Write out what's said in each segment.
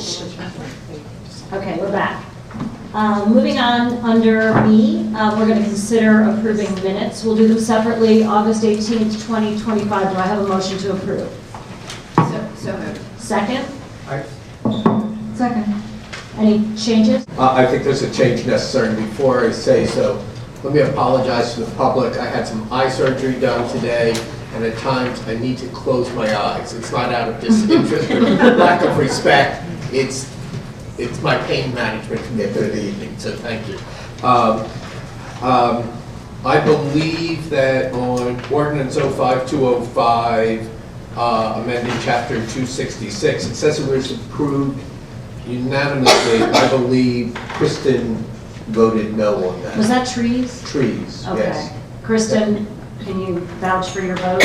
Okay, we're back. Moving on, under B, we're going to consider approving minutes. We'll do them separately. August 18th, 2025. Do I have a motion to approve? So moved. Second? Aye. Second. Any changes? I think there's a change necessary. Before I say so, let me apologize to the public. I had some eye surgery done today, and at times I need to close my eyes. It's not out of disinterest or lack of respect. It's my pain management from the end of the evening, so thank you. I believe that on Ordinance 05205, amending Chapter 266, it says it was approved unanimously. I believe Kristen voted no on that. Was that trees? Trees, Okay. yes. Kristen, can you vouch for your vote?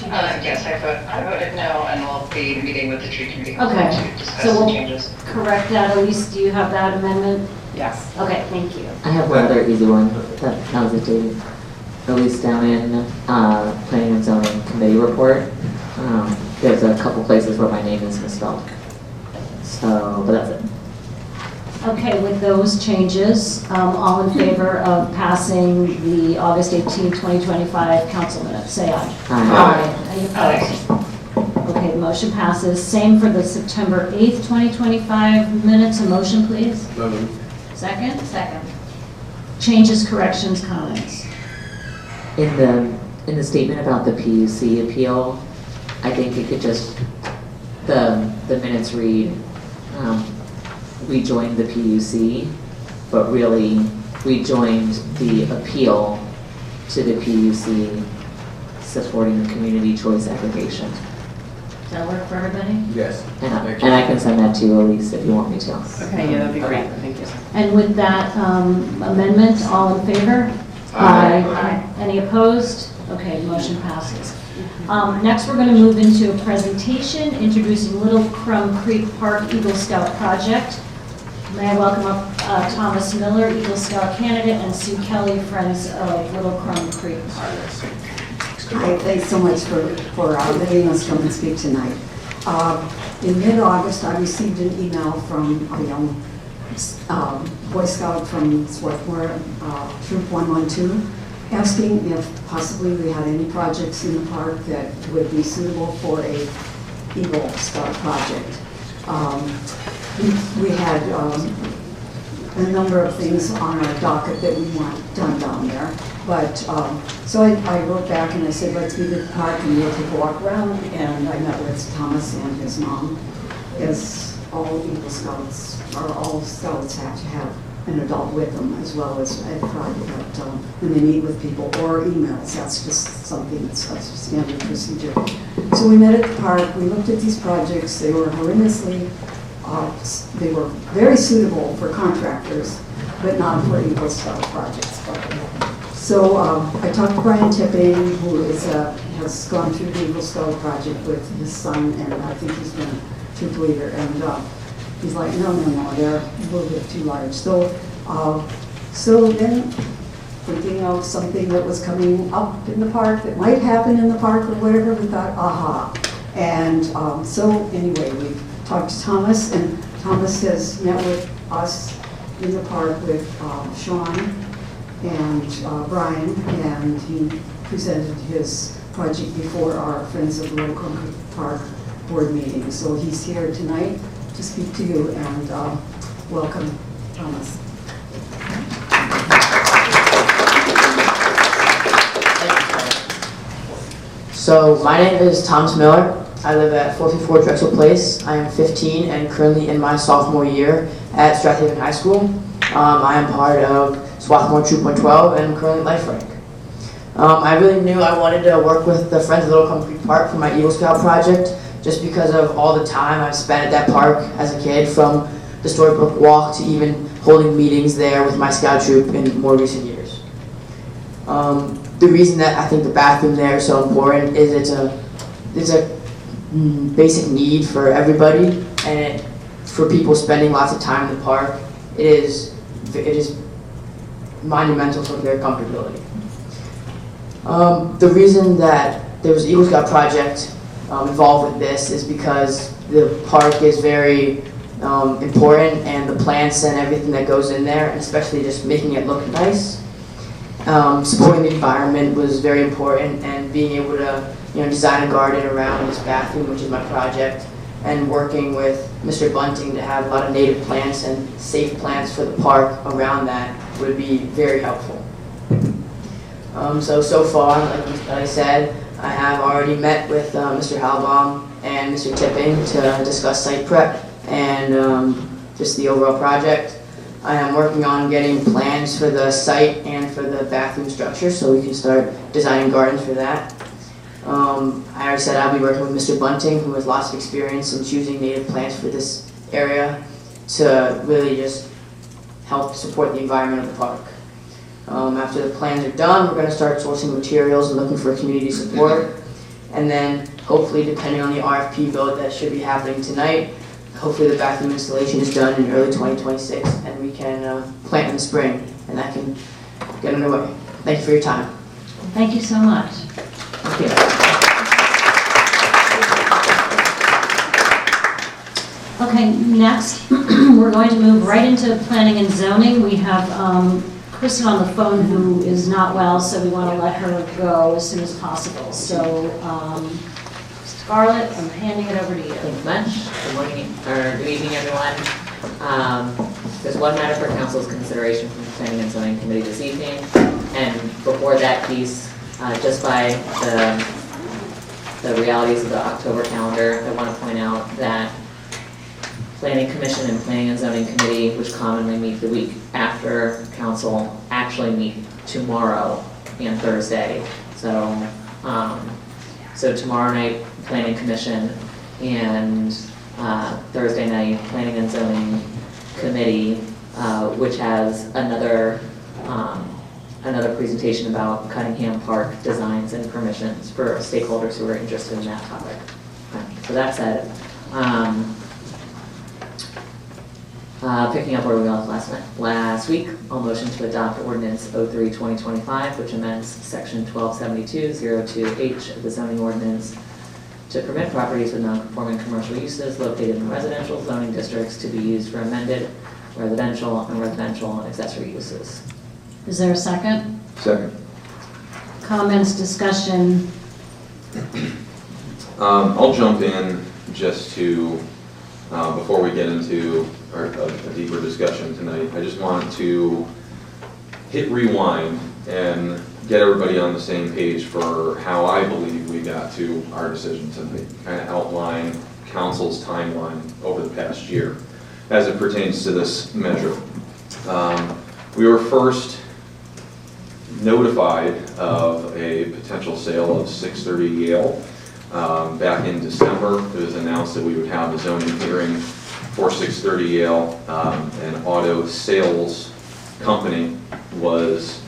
Yes, I voted no, and we'll be meeting with the tree committee Okay. to discuss So the we'll changes. correct that. Elise, do you have that amendment? Yes. Okay, thank you. I have one other easy one that was updated. At least down in Planning and Zoning Committee report, there's a couple places where my name is misspelled. So, but that's it. Okay, with those changes, all in favor of passing the August 18, 2025 council minutes, say aye. Aye. Any opposed? Okay, the motion passes. Same for the September 8th, 2025 minutes. A motion, please. Second? Second. Changes, corrections, comments. In the statement about the PUC appeal, I think it could just, the minutes read, we joined the PUC, but really we joined the appeal to the PUC supporting the community choice application. Does that work for everybody? Yes. And I can send that to you, Elise, if you want me to. Okay, yeah, that'd be great. Thank you. And with that amendment, all in favor? Aye. Any opposed? Okay, the motion passes. Next, we're going to move into a presentation introducing Little Crumb Creek Park Eagle Scout Project. May I welcome up Thomas Miller, Eagle Scout candidate, and Sue Kelly, Friends of Little Crumb Creek Park. Hi, thanks so much for letting us come and speak tonight. In mid-August, I received an email from a young Boy Scout from Swarthmore, Troop 112, asking if possibly we had any projects in the park that would be suitable for a Eagle Scout project. We had a number of things on our docket that we want done down there. But, so I wrote back and I said, let's meet at the park and we'll take a walk around. And I met with Thomas and his mom, as all Eagle Scouts, or all Scouts have to have an adult with them, as well as at Friday, that when they meet with people, or emails. That's just something that's a standard procedure. So we met at the park, we looked at these projects. They were horrendously, they were very suitable for contractors, but not for Eagle Scout projects. So I talked to Brian Tipping, who has gone through the Eagle Scout project with his son, and I think he's been a troop leader. And he's like, no, they're a little bit too large. So then, thinking of something that was coming up in the park that might happen in the park or whatever, we thought, aha. And so anyway, we talked to Thomas, and Thomas has met with us in the park with Sean and Brian, and he presented his project before our Friends of Little Crumb Creek Park board meeting. So he's here tonight to speak to you, and welcome, Thomas. So my name is Thomas Miller. I live at 454 Drexel Place. I am 15 and currently in my sophomore year at Strathaven High School. I am part of Swarthmore Troop 112 and I'm currently life rank. I really knew I wanted to work with the Friends of Little Crumb Creek Park for my Eagle Scout project, just because of all the time I've spent at that park as a kid, from the storybook walk to even holding meetings there with my scout troop in more recent years. The reason that I think the bathroom there is so important is it's a basic need for everybody, and for people spending lots of time in the park, it is monumental for their comfortability. The reason that there was an Eagle Scout project involved with this is because the park is very important, and the plants and everything that goes in there, and especially just making it look nice. Supporting the environment was very important, and being able to design a garden around this bathroom, which is my project, and working with Mr. Bunting to have a lot of native plants and safe plants for the park around that would be very helpful. So far, like I said, I have already met with Mr. Halbaum and Mr. Tipping to discuss site prep and just the overall project. I am working on getting plans for the site and for the bathroom structure so we can start designing gardens for that. I already said I'll be working with Mr. Bunting, who has lots of experience in choosing native plants for this area to really just help support the environment of the park. After the plans are done, we're going to start sourcing materials and looking for community support. And then hopefully, depending on the RFP vote that should be happening tonight, hopefully the bathroom installation is done in early 2026 and we can plant in the spring and that can get underway. Thank you for your time. Thank you so much. Thank you. Okay, next, we're going to move right into planning and zoning. We have Kristen on the phone who is not well, so we want to let her go as soon as possible. So, Scarlett, I'm handing it over to you. Thanks much. Good morning, or good evening, everyone. There's one matter for council's consideration from the Planning and Zoning Committee this evening. And before that piece, just by the realities of the October calendar, I want to point out that Planning Commission and Planning and Zoning Committee, which commonly meet the week after council, actually meet tomorrow and Thursday. So, so tomorrow night, Planning Commission, and Thursday night, Planning and Zoning Committee, which has another presentation about Cunningham Park designs and permissions for stakeholders who are interested in that topic. So that said, picking up where we left last week, I'll motion to adopt Ordinance 03-2025, which amends Section 1272-02H of the zoning ordinance to permit properties with non-conforming commercial uses located in residential zoning districts to be used for amended residential and accessory uses. Is there a second? Second. Comments, discussion? I'll jump in just to, before we get into a deeper discussion tonight, I just want to hit rewind and get everybody on the same page for how I believe we got to our decision tonight, kind of outline council's timeline over the past year as it pertains to this measure. We were first notified of a potential sale of 630 Yale back in December. It was announced that we would have a zoning hearing for 630 Yale. An auto sales company was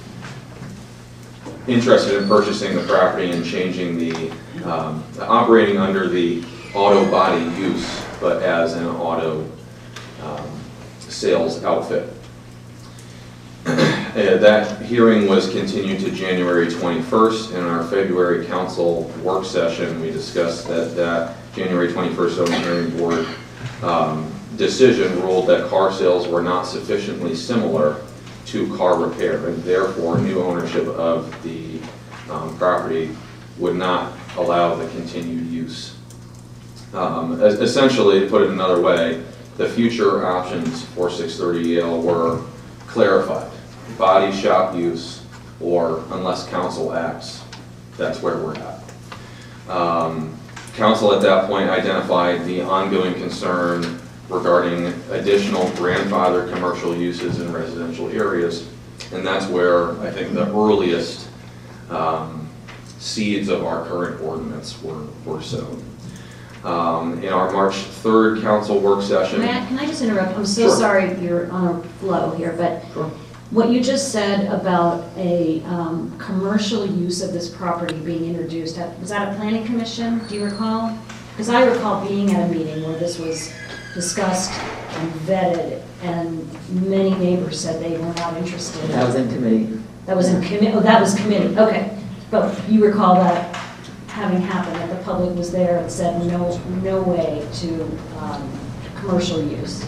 interested in purchasing the property and changing the, operating under the auto body use, but as an auto sales outfit. That hearing was continued to January 21st. In our February council work session, we discussed that January 21st zoning hearing board decision ruled that car sales were not sufficiently similar to car repair, and therefore new ownership of the property would not allow the continued use. Essentially, to put it another way, the future options for 630 Yale were clarified. Body shop use, or unless council acts, that's where we're at. Council at that point identified the ongoing concern regarding additional grandfather commercial uses in residential areas, and that's where I think the earliest seeds of our current ordinance were sown. In our March 3rd council work session. Matt, can I just interrupt? I'm so Sure. sorry you're on a flow here, but Sure. what you just said about a commercial use of this property being introduced, was that a planning commission, do you recall? Because I recall being at a meeting where this was discussed and vetted, and many neighbors said they were not interested. That was in committee. That was in committee, oh, that was committee, okay. But you recall that having happened at the public was there and said no way to commercial use.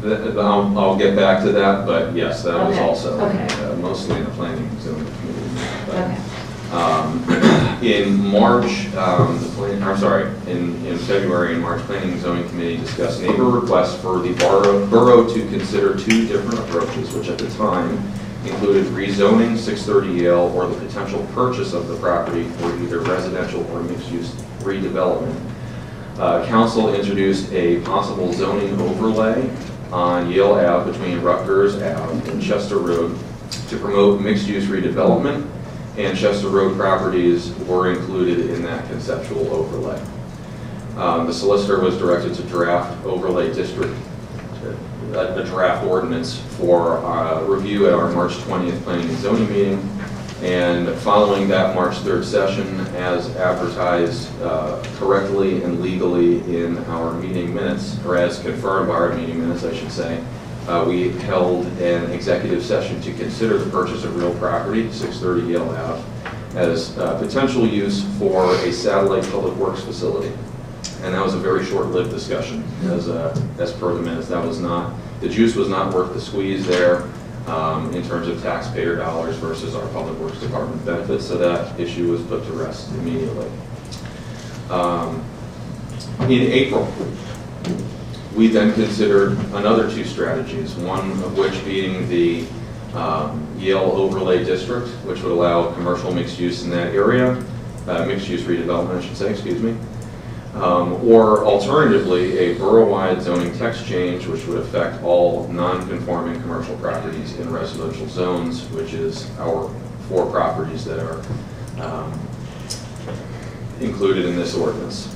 I'll get back to that, but yes, that was Okay, also okay. mostly in the planning and zoning committee. But, Okay. in March, in February and March, Planning and Zoning Committee discussed neighbor requests for the borough to consider two different approaches, which at the time included rezoning 630 Yale or the potential purchase of the property for either residential or mixed-use redevelopment. Council introduced a possible zoning overlay on Yale Ave between Rutgers Ave and Chester Road to promote mixed-use redevelopment, and Chester Road properties were included in that conceptual overlay. The solicitor was directed to draft overlay district, a draft ordinance for review at our March 20th Planning and Zoning meeting. And following that March 3rd session, as advertised correctly and legally in our meeting minutes, or as confirmed by our meeting minutes, I should say, we held an executive session to consider the purchase of real property, 630 Yale Ave, as potential use for a satellite public works facility. And that was a very short-lived discussion, as per the minutes. That was not, the juice was not worth the squeeze there in terms of taxpayer dollars versus our public works department benefits, so that issue was put to rest immediately. In April, we then considered another two strategies, one of which being the Yale Overlay District, which would allow commercial mixed use in that area, mixed use redevelopment, I should say, excuse me. Or alternatively, a borough-wide zoning text change, which would affect all non-conforming commercial properties in residential zones, which is our 4 properties that are included in this ordinance.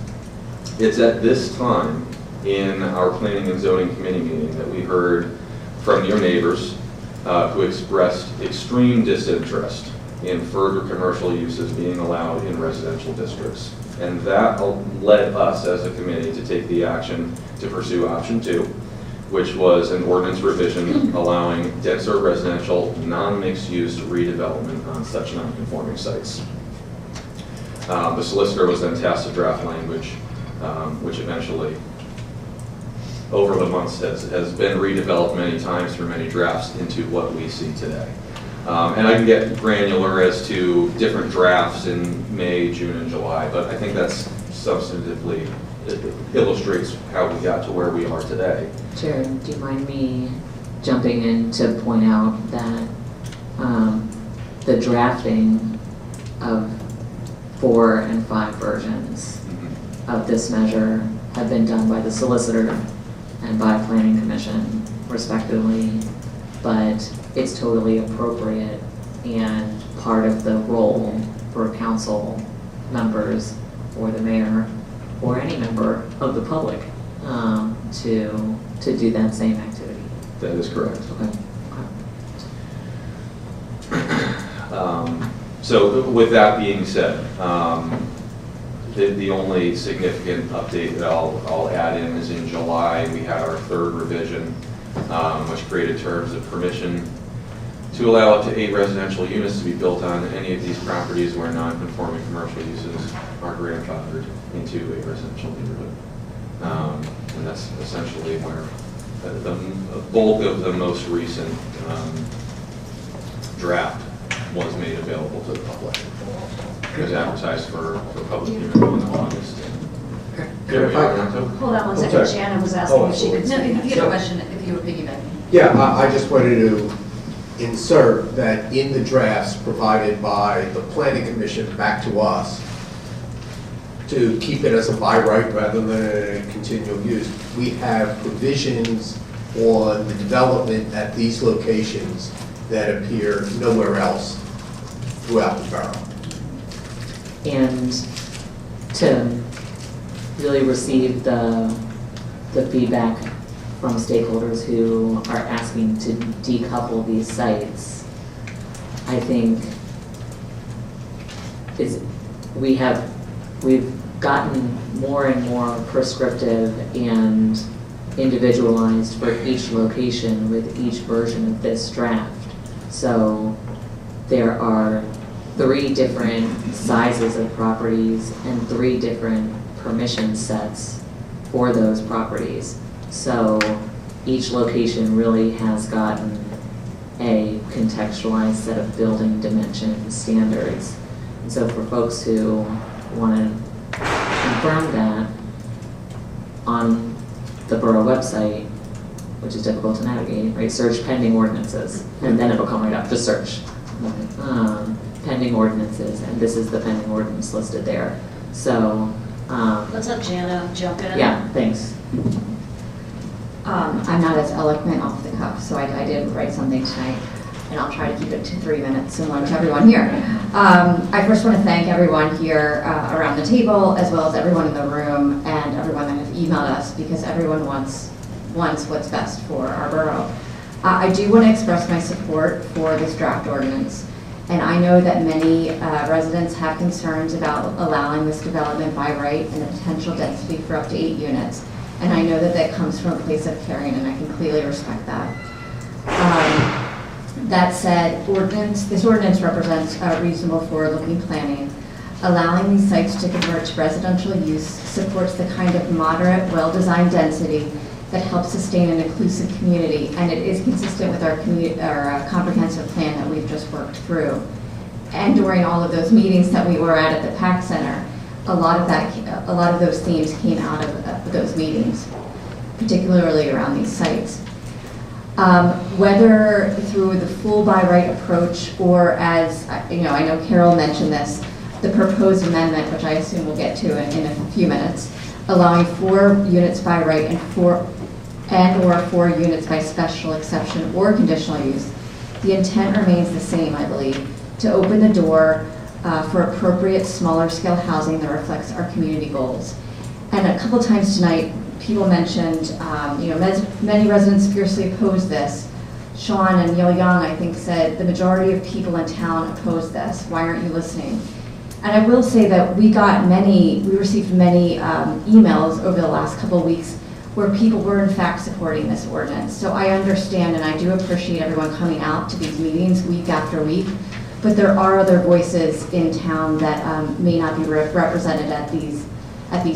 It's at this time in our Planning and Zoning Committee meeting that we heard from your neighbors who expressed extreme disinterest in further commercial uses being allowed in residential districts. And that led us as a committee to take the action to pursue option 2, which was an ordinance revision allowing denser residential non-mixed use redevelopment on such non-conforming sites. The solicitor was then tasked to draft language, which eventually, over the months, has been redeveloped many times through many drafts into what we see today. And I can get granular as to different drafts in May, June, and July, but I think that's substantively, it illustrates how we got to where we are today. Chair, do you mind me jumping in to point out that the drafting of 4 and 5 versions of this measure have been done by the solicitor and by Planning Commission, respectively, but it's totally appropriate and part of the role for council members or the mayor or any member of the public to do that same activity. That is correct. Okay. So with that being said, the only significant update that I'll add in is in July, we had our 3rd revision, which created terms of permission to allow up to 8 residential units to be built on any of these properties where non-conforming commercial uses are grandfathered into a residential neighborhood. And that's essentially where the bulk of the most recent draft was made available to the public. It was advertised for public hearing in August. Here we are in October. Hold on one second, sorry. Shannon was asking if she could. No, if you had a question, if you were piggybacking. Yeah, I just wanted to insert that in the drafts provided by the Planning Commission back to us, to keep it as a by right rather than a continual use, we have provisions on the development at these locations that appear nowhere else throughout the borough. And to really receive the feedback from stakeholders who are asking to decouple these sites, I think we've gotten more and more prescriptive and individualized for each location with each version of this draft. So there are 3 different sizes of properties and 3 different permission sets for those properties. So each location really has gotten a contextualized set of building dimension standards. And so for folks who want to confirm that on the borough website, which is difficult to navigate, right? Search pending ordinances, and then it'll come right up, just search. Pending ordinances, and this is the pending ordinance listed there. So, Let's have Jana jump in. yeah, thanks. I'm not as eloquent off the cuff, so I did write something tonight, and I'll try to keep it to 3 minutes, similar to everyone here. I first want to thank everyone here around the table, as well as everyone in the room, and everyone that have emailed us, because everyone wants what's best for our borough. I do want to express my support for this draft ordinance, and I know that many residents have concerns about allowing this development by right and the potential density for up to 8 units. And I know that that comes from a place of caring, and I completely respect that. That said, this ordinance represents reasonable forward-looking planning. Allowing these sites to convert to residential use supports the kind of moderate, well-designed density that helps sustain an inclusive community, and it is consistent with our comprehensive plan that we've just worked through. And during all of those meetings that we were at the PAC Center, a lot of those themes came out of those meetings, particularly around these sites. Whether through the full by right approach or as, I know Carol mentioned this, the proposed amendment, which I assume we'll get to in a few minutes, allowing 4 units by right and 4 units by special exception or conditional use, the intent remains the same, I believe, to open the door for appropriate smaller scale housing that reflects our community goals. And a couple times tonight, people mentioned, many residents fiercely oppose this. Sean and Neil Young, I think, said the majority of people in town oppose this. Why aren't you listening? And I will say that we received many emails over the last couple of weeks where people were in fact supporting this ordinance. So I understand and I do appreciate everyone coming out to these meetings week after week, but there are other voices in town that may not be represented at these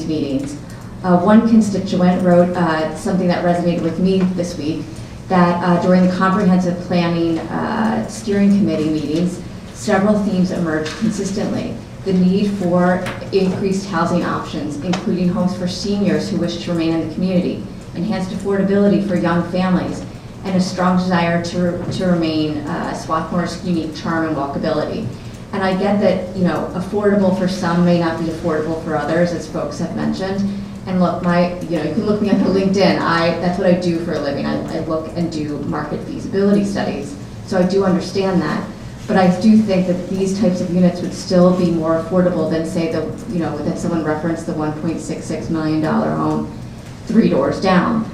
meetings. One constituent wrote something that resonated with me this week, that during the comprehensive planning steering committee meetings, several themes emerged consistently. The need for increased housing options, including homes for seniors who wish to remain in the community, enhanced affordability for young families, and a strong desire to remain Swarthmore's unique charm and walkability. And I get that, affordable for some may not be affordable for others, as folks have mentioned. And look, you can look me up on LinkedIn. That's what I do for a living. I look and do market feasibility studies. So I do understand that. But I do think that these types of units would still be more affordable than, say, that someone referenced the $1.66 million home 3 doors down.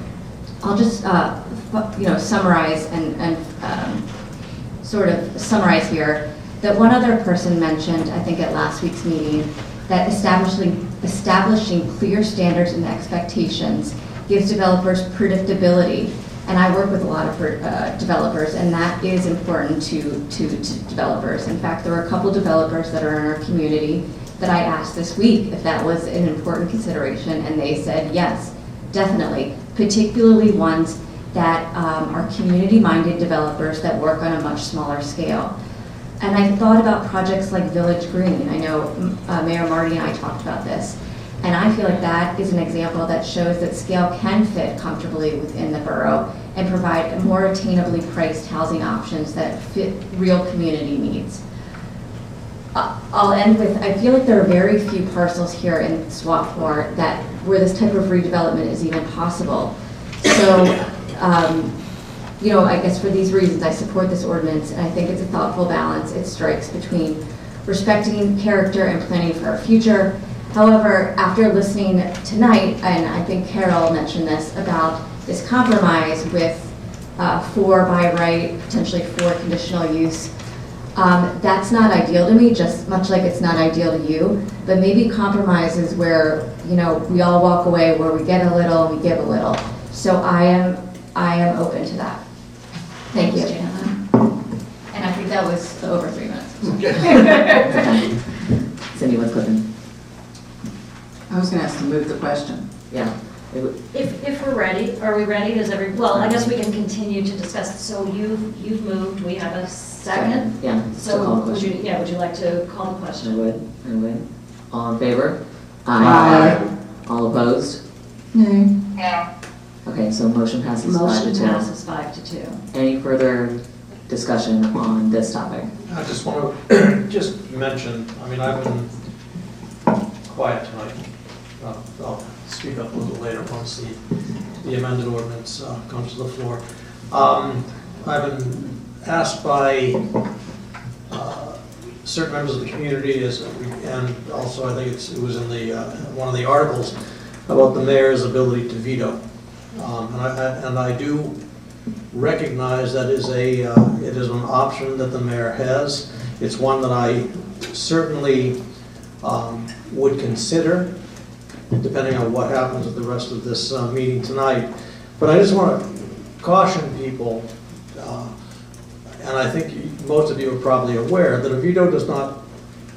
I'll just, summarize and sort of summarize here that one other person mentioned, I think at last week's meeting, that establishing clear standards and expectations gives developers predictability. And I work with a lot of developers, and that is important to developers. In fact, there are a couple developers that are in our community that I asked this week if that was an important consideration, and they said yes, definitely, particularly ones that are community-minded developers that work on a much smaller scale. And I thought about projects like Village Green. I know Mayor Marty and I talked about this. And I feel like that is an example that shows that scale can fit comfortably within the borough and provide more attainably priced housing options that fit real community needs. I'll end with, I feel like there are very few parcels here in Swarthmore where this type of redevelopment is even possible. So, I guess for these reasons, I support this ordinance, and I think it's a thoughtful balance. It strikes between respecting character and planning for our future. However, after listening tonight, and I think Carol mentioned this, about this compromise with 4 by right, potentially 4 conditional use, that's not ideal to me, just much like it's not ideal to you. But maybe compromise is where, we all walk away, where we get a little, we give a little. So I am open to that. Thank you. Thanks, Jana. And I think that was over 3 minutes. Cindy, what's cooking? I was gonna ask to move the question. Yeah. If we're ready, are we ready? Well, I guess we can continue to discuss. it. So you've moved, we have a second? Yeah, to So call the would you, question. would you like to call the I question? would. All in favor? Aye. All opposed? No. No. Okay, so motion passes 5 to 2. Motion passes 5-2. Any further discussion on this topic? I just want to just mention, I mean, I've been quiet tonight. I'll speak up a little later once the amended ordinance comes to the floor. I've been asked by certain members of the community, and also I think it was in the one of the articles, about the mayor's ability to veto. And I do recognize that it is an option that the mayor has. It's one that I certainly would consider, depending on what happens with the rest of this meeting tonight. But I just want to caution people, and I think most of you are probably aware, that a veto does not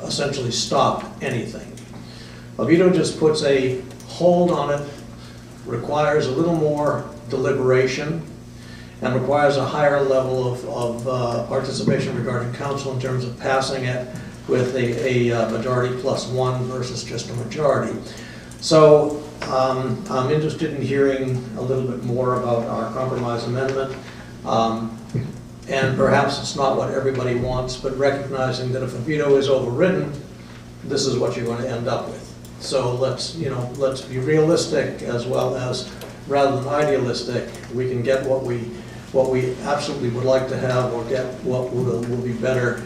essentially stop anything. A veto just puts a hold on it, requires a little more deliberation, and requires a higher level of participation regarding council in terms of passing it with a majority plus one versus just a majority. So I'm interested in hearing a little bit more about our compromise amendment. And perhaps it's not what everybody wants, but recognizing that if a veto is overridden, this is what you're going to end up with. So let's be realistic as well as, rather than idealistic, we can get what we absolutely would like to have, or get what will be better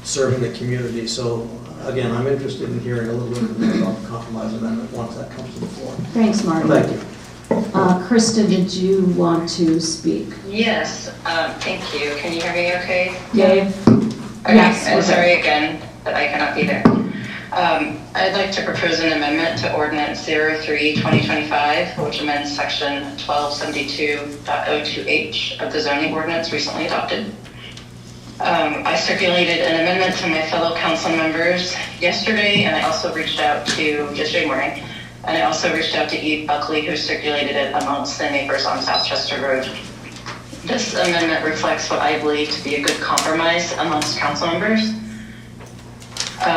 serving the community. So again, I'm interested in hearing a little bit more about the compromise amendment once that comes to the floor. Thanks, Marty. Thank you. Krista, did you want to speak? Yes, thank you. Can you hear me okay? Dave? Okay, Yes, and okay. sorry again that I cannot be there. I'd like to propose an amendment to Ordinance 03-2025, which amends Section 1272.02H of the zoning ordinance recently adopted. I circulated an amendment to my fellow council members yesterday, and I also reached out to, yesterday morning, and I also reached out to Eve Buckley, who circulated it amongst the neighbors on South Chester Road. This amendment reflects what I believe to be a good compromise amongst council members.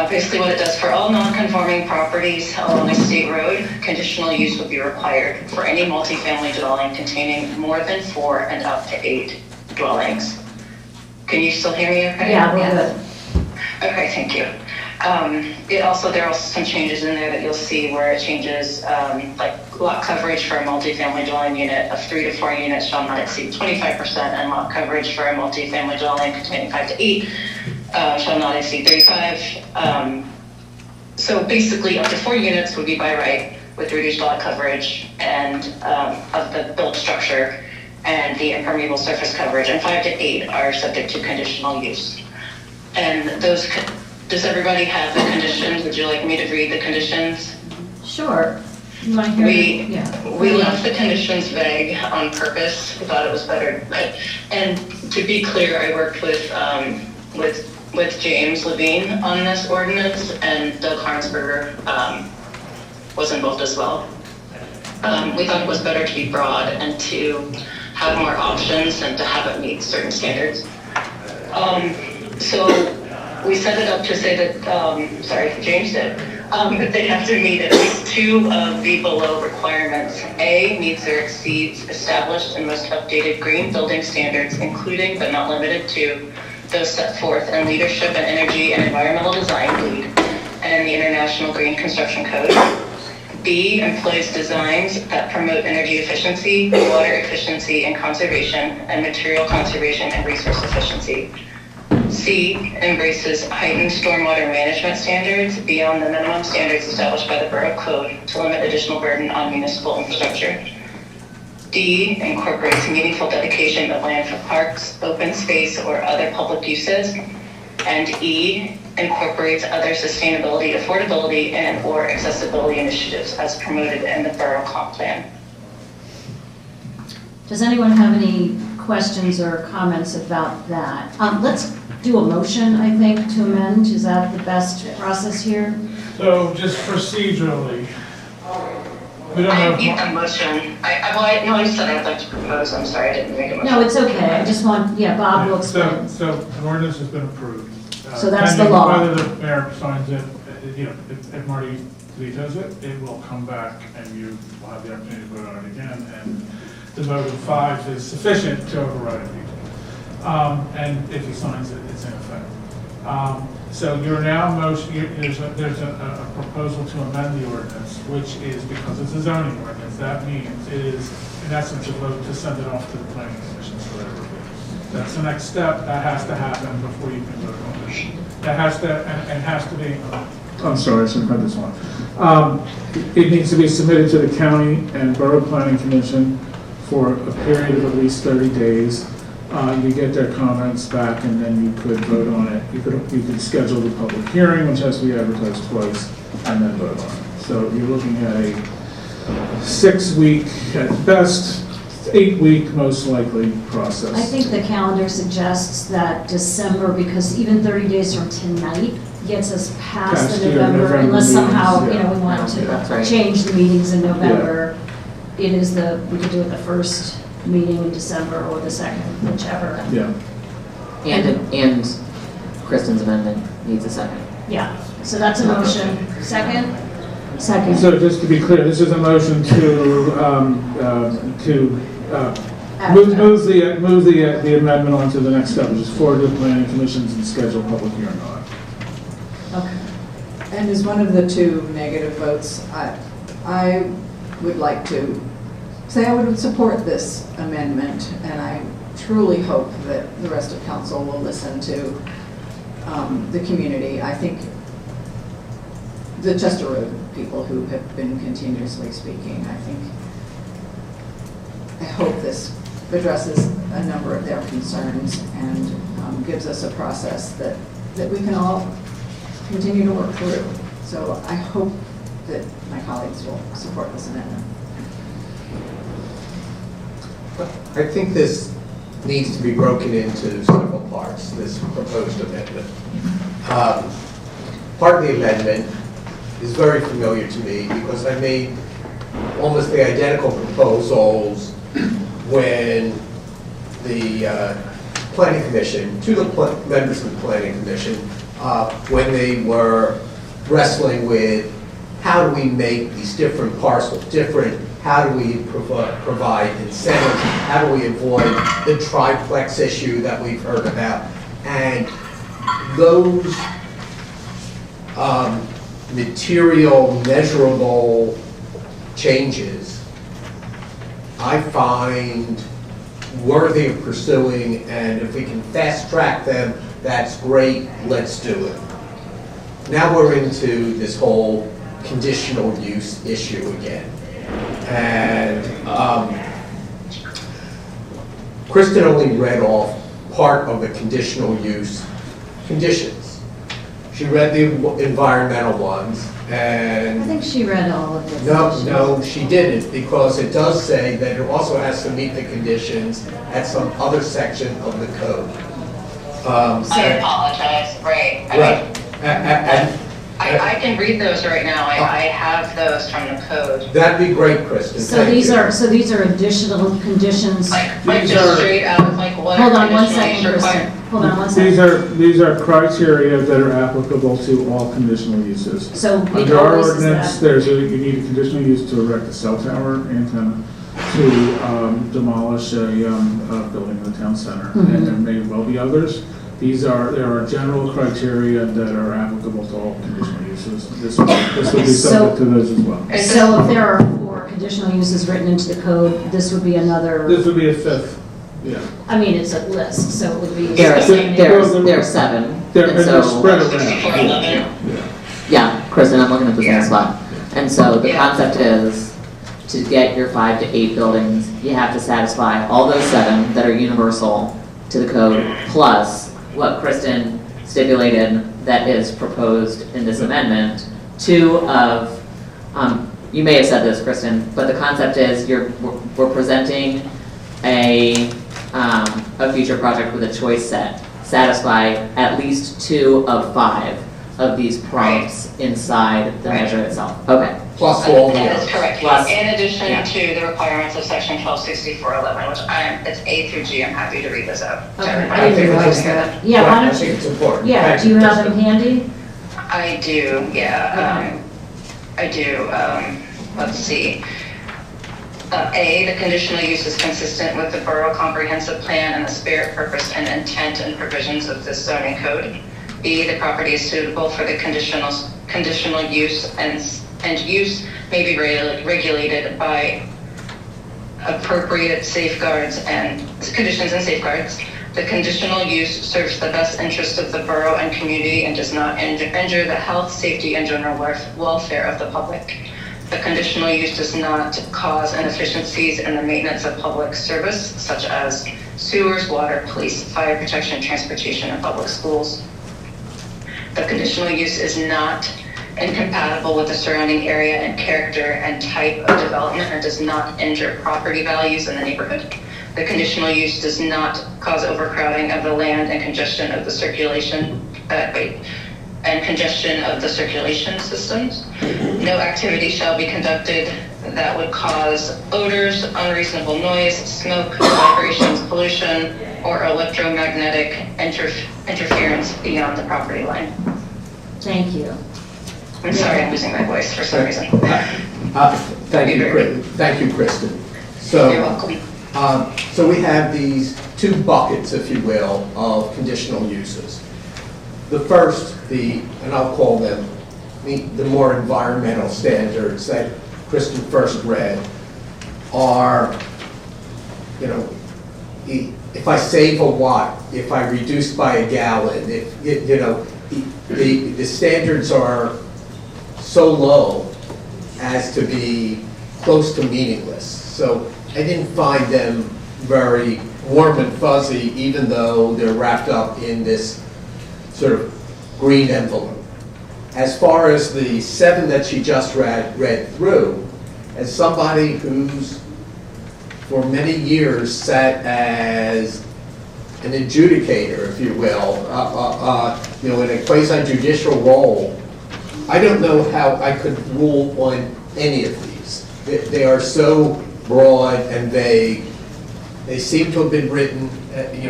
Basically what it does, for all non-conforming properties along a state road, conditional use would be required for any multifamily dwelling containing more than 4 and up to 8 dwellings. Can you still hear me okay? Yeah, we're good. Okay, thank you. There are also some changes in there that you'll see where it changes, like lot coverage for a multifamily dwelling unit of 3 to 4 units shall not exceed 25%, and lot coverage for a multifamily dwelling containing 5 to 8 shall not exceed 35. So basically, up to 4 units would be by right with reduced lot coverage and of the built structure and the impermeable surface coverage, and 5 to 8 are subject to conditional use. And those, does everybody have the conditions? Would you like me to read the conditions? Sure. You want to hear? Yeah. We left the conditions vague on purpose. We thought it was better. And to be clear, I worked with James Levine on this ordinance, and Doug Harnsberger was involved as well. We thought it was better to be broad and to have more options and to have it meet certain standards. So we set it up to say that, James did, that they have to meet at least 2 of the below requirements. A, meets or exceeds established and most updated green building standards, including but not limited to those set forth in Leadership in Energy and Environmental Design LEED and the International Green Construction Code. B, employs designs that promote energy efficiency, water efficiency and conservation, and material conservation and resource efficiency. C, embraces heightened stormwater management standards beyond the minimum standards established by the Borough Code to limit additional burden on municipal infrastructure. D, incorporates meaningful dedication of land for parks, open space, or other public uses. And E, incorporates other sustainability, affordability, and or accessibility initiatives as promoted in the Borough Comp Plan. Does anyone have any questions or comments about that? do a motion, I think, to amend. Is that the best process here? So just procedurally, we don't I have. need a motion. No, I said I'd like to propose, I'm sorry, I didn't make a motion. No, it's okay. I just want, Bob will explain. So an ordinance has been approved. So that's the Pending law. Whether the mayor signs it, if Marty vetoes it, it will come back and you will have the opportunity to vote on it again. And the vote of 5 is sufficient to override a veto. And if he signs it, it's in effect. So you're now there's a proposal to amend the ordinance, which is, because it's a zoning ordinance, that means it is, in essence, a vote to send it off to the planning commission for their review. That's the next step, that has to happen before you can vote on it. That has to, and has to be, I'm sorry, I shouldn't have this one. It needs to be submitted to the county and borough planning commission for a period of at least 30 days. You get their comments back, and then you could vote on it. You could schedule the public hearing, which has to be advertised twice, and then vote on it. So you're looking at a 6-week, at best, 8-week most likely process. I think the calendar suggests that December, because even 30 days from tonight gets us past the November, unless somehow, meetings, we want That's to right. change the meetings in November. It is we could do it the first meeting in December or the second, whichever. Yeah. And Kristen's amendment needs a second. Yeah, so that's a motion. Second? Second. So just to be clear, this is a motion to move the amendment on to the next step, which is forward to the planning commissions and schedule public hearing on it. Okay. And as one of the 2 negative votes, I would like to say I would support this amendment, and I truly hope that the rest of council will listen to the community. I think the Chester Road people who have been continuously speaking, I hope this addresses a number of their concerns and gives us a process that we can all continue to work through. So I hope that my colleagues will support this amendment. I think this needs to be broken into several parts, this proposed amendment. Part of the amendment is very familiar to me because I made almost the identical proposals when the planning commission, to the members of the planning commission, when they were wrestling with how do we make these different parcels different, how do we provide incentives, how do we avoid the triplex issue that we've heard about. And those material, measurable changes I find worthy of pursuing, and if we can fast track them, that's great, let's do it. Now we're into this whole conditional use issue again. And Kristen only read off part of the conditional use conditions. She read the environmental ones, I and think she read all of this. no, she didn't, because it does say that it also has to meet the conditions at some other section of the code. I apologize, right. Right. I can read those right now. I have those from the code. That'd be great, Kristen. So Thank these you. are additional conditions. Like just straight out, like what Hold are on one conditional second, use Kristen. requirements? Hold on one second. These are criteria that are applicable to all conditional uses. So we Under our always is ordinance, that. you need a conditional use to erect a cell tower antenna, to demolish a building in the town center, and there may well be others. There are general criteria that are applicable to all conditional uses. This would be subject to those as well. So if there are 4 conditional uses written into the code, this would be another, This would be a 5th, yeah. I mean, it's a list, so it would be. There are 7. And they're spread around. Yeah, Kristen, I'm looking at the same spot. And so the Yeah. concept is to get your 5 to 8 buildings, you have to satisfy all those 7 that are universal to the code, plus what Kristen stipulated that is proposed in this amendment. 2 of, you may have said this, Kristen, but the concept is we're presenting a future project with a choice set. satisfy at least 2 of 5 of these prompts inside the Right. measure itself. Okay. Plus all the That is others. correct. Plus- In addition yeah. to the requirements of section 126411, which it's A through G, I'm happy to read this out to Okay. everybody. I didn't if realize you'd like to hear that. Yeah, why Right, I don't think you, it's important. yeah, Thank do you have Kristen. them handy? I do, yeah. I do. Let's see. A, the conditional use is consistent with the Borough Comprehensive Plan and the spirit, purpose, and intent and provisions of this zoning code. B, the property is suitable for the conditional use and use may be regulated by appropriate safeguards and conditions and safeguards. The conditional use serves the best interest of the borough and community and does not injure the health, safety, and general welfare of the public. The conditional use does not cause inefficiencies in the maintenance of public service, such as sewers, water, police, fire protection, transportation, and public schools. The conditional use is not incompatible with the surrounding area and character and type of development and does not injure property values in the neighborhood. The conditional use does not cause overcrowding of the land and congestion of the circulation systems. No activity shall be conducted that would cause odors, unreasonable noise, smoke, vibrations, pollution, or electromagnetic interference beyond the property line. Thank you. I'm sorry, I'm losing my voice for some reason. Thank you, Kristen. You're welcome. So we have these 2 buckets, if you will, of conditional uses. The first, and I'll call them the more environmental standards that Kristen first read are, if I save a watt, if I reduce by a gallon, the standards are so low as to be close to meaningless. So I didn't find them very warm and fuzzy, even though they're wrapped up in this sort of green envelope. As far as the 7 that she just read through, as somebody who's for many years sat as an adjudicator, if you will, in a quasi-judicial role, I don't know how I could rule on any of these. They are so broad and vague. They seem to have been written,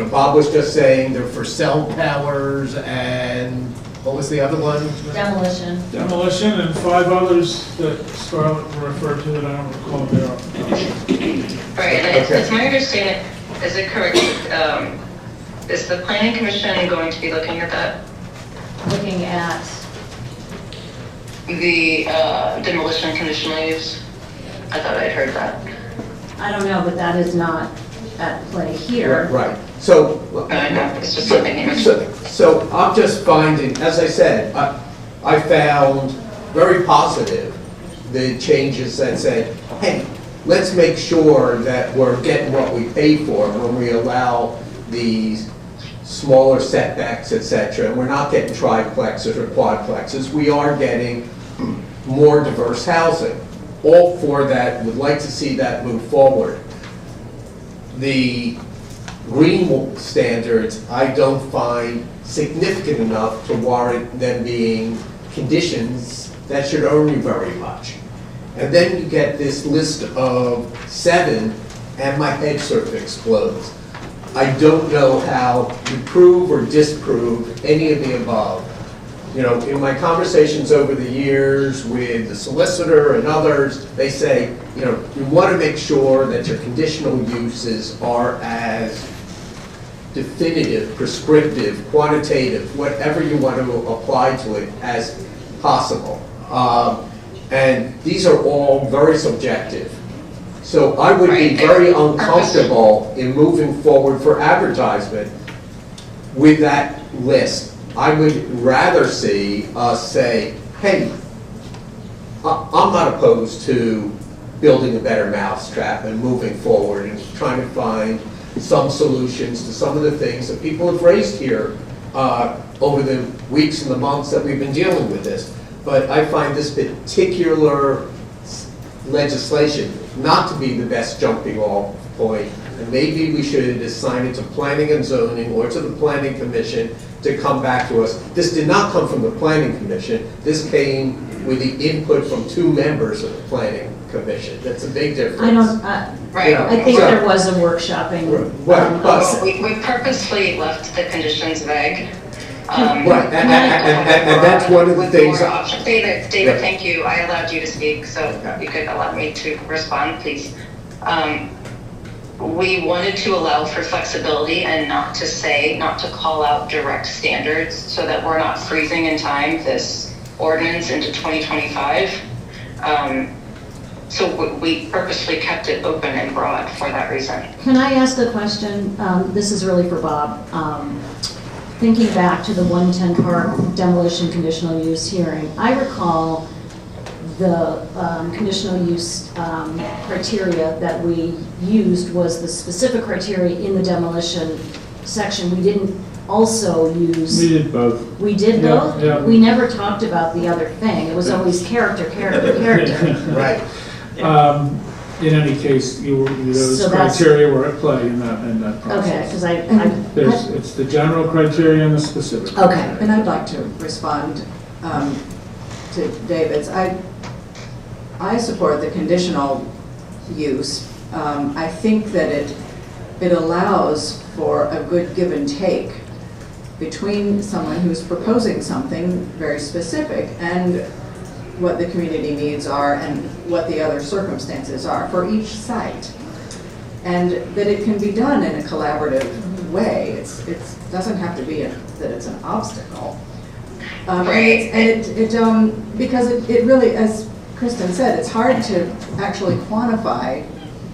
Bob was just saying they're for cell towers and what was the other one? Demolition. Demolition and 5 others that Scarlett referred to that I don't recall there. Right, and it's my understanding, is it correct, is the planning commission going to be looking at that? Looking at, The demolition conditional use? I thought I'd heard that. I don't know, but that is not at play here. Right, so. I know, it's just something you mentioned. So I'm just finding, as I said, I found very positive the changes that said, hey, let's make sure that we're getting what we pay for when we allow these smaller setbacks, et cetera, and we're not getting triplexes or quadplexes. We are getting more diverse housing. All for that, would like to see that move forward. The green standards, I don't find significant enough to warrant them being conditions that should earn you very much. And then you get this list of 7, and my head sort of explodes. I don't know how to prove or disprove any of the above. In my conversations over the years with the solicitor and others, they say, you want to make sure that your conditional uses are as definitive, prescriptive, quantitative, whatever you want to apply to it as possible. And these are all very subjective. So I would be very uncomfortable in moving forward for advertisement with that list. I would rather see us say, hey, I'm not opposed to building a better mousetrap and moving forward and trying to find some solutions to some of the things that people have raised here over the weeks and the months that we've been dealing with this. But I find this particular legislation not to be the best jumping off point. And maybe we should assign it to planning and zoning or to the planning commission to come back to us. This did not come from the planning commission. This came with the input from 2 members of the planning commission. That's a big difference. I don't, Right. I think there was a workshopping. Right, but- We purposely left the conditions vague. Right, and that's one of the With things. more options. David, thank you. I allowed you to speak, so you could allow me to respond, please. We wanted to allow for flexibility and not to call out direct standards so that we're not freezing in time this ordinance into 2025. So we purposely kept it open and broad for that reason. Can I ask a question? This is really for Bob. Thinking back to the 110 Park demolition conditional use hearing, I recall the conditional use criteria that we used was the specific criteria in the demolition section. We didn't also use. We did both. We did Yeah, both? yeah. We never talked about the other thing. It was always character. Right. In any case, those So that's- criteria were at play in that process. Okay, because It's the general criteria and the specific. Okay. And I'd like to respond to David's. I support the conditional use. I think that it allows for a good give and take between someone who's proposing something very specific and what the community needs are and what the other circumstances are for each site. And that it can be done in a collaborative way. It doesn't have to be that it's an obstacle. Right. Because it really, as Kristen said, it's hard to actually quantify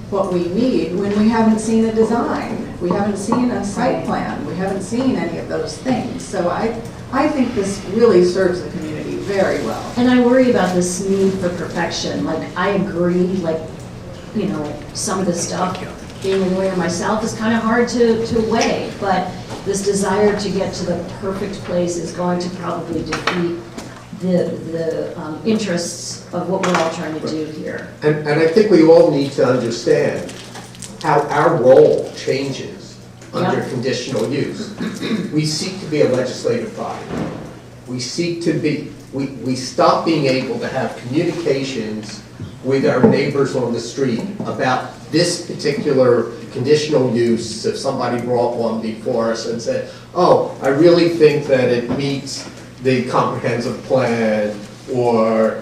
what we need when we haven't seen a design. We haven't seen a site plan. We haven't seen any of those things. So I think this really serves the community very well. And I worry about this need for perfection. Like, I agree, like, some of the stuff, being a lawyer myself, is kind of hard to weigh, but this desire to get to the perfect place is going to probably defeat the interests of what we're all trying to do here. And I think we all need to understand how our role changes under Yep. conditional use. We seek to be a legislative body. We seek to be, we stop being able to have communications with our neighbors on the street about this particular conditional use. If somebody brought one before us and said, oh, I really think that it meets the comprehensive plan or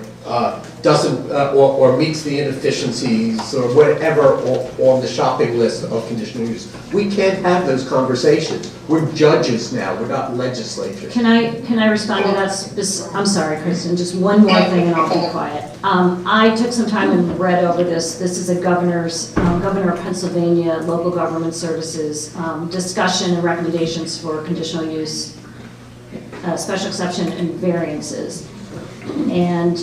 doesn't, or meets the inefficiencies or whatever on the shopping list of conditional use. We can't have those conversations. We're judges now, we're not legislators. Can I respond to that? I'm sorry, Kristen, just one more thing and I'll be quiet. I took some time and read over this. This is a Governor of Pennsylvania Local Government Services discussion and recommendations for conditional use, special exception and variances. And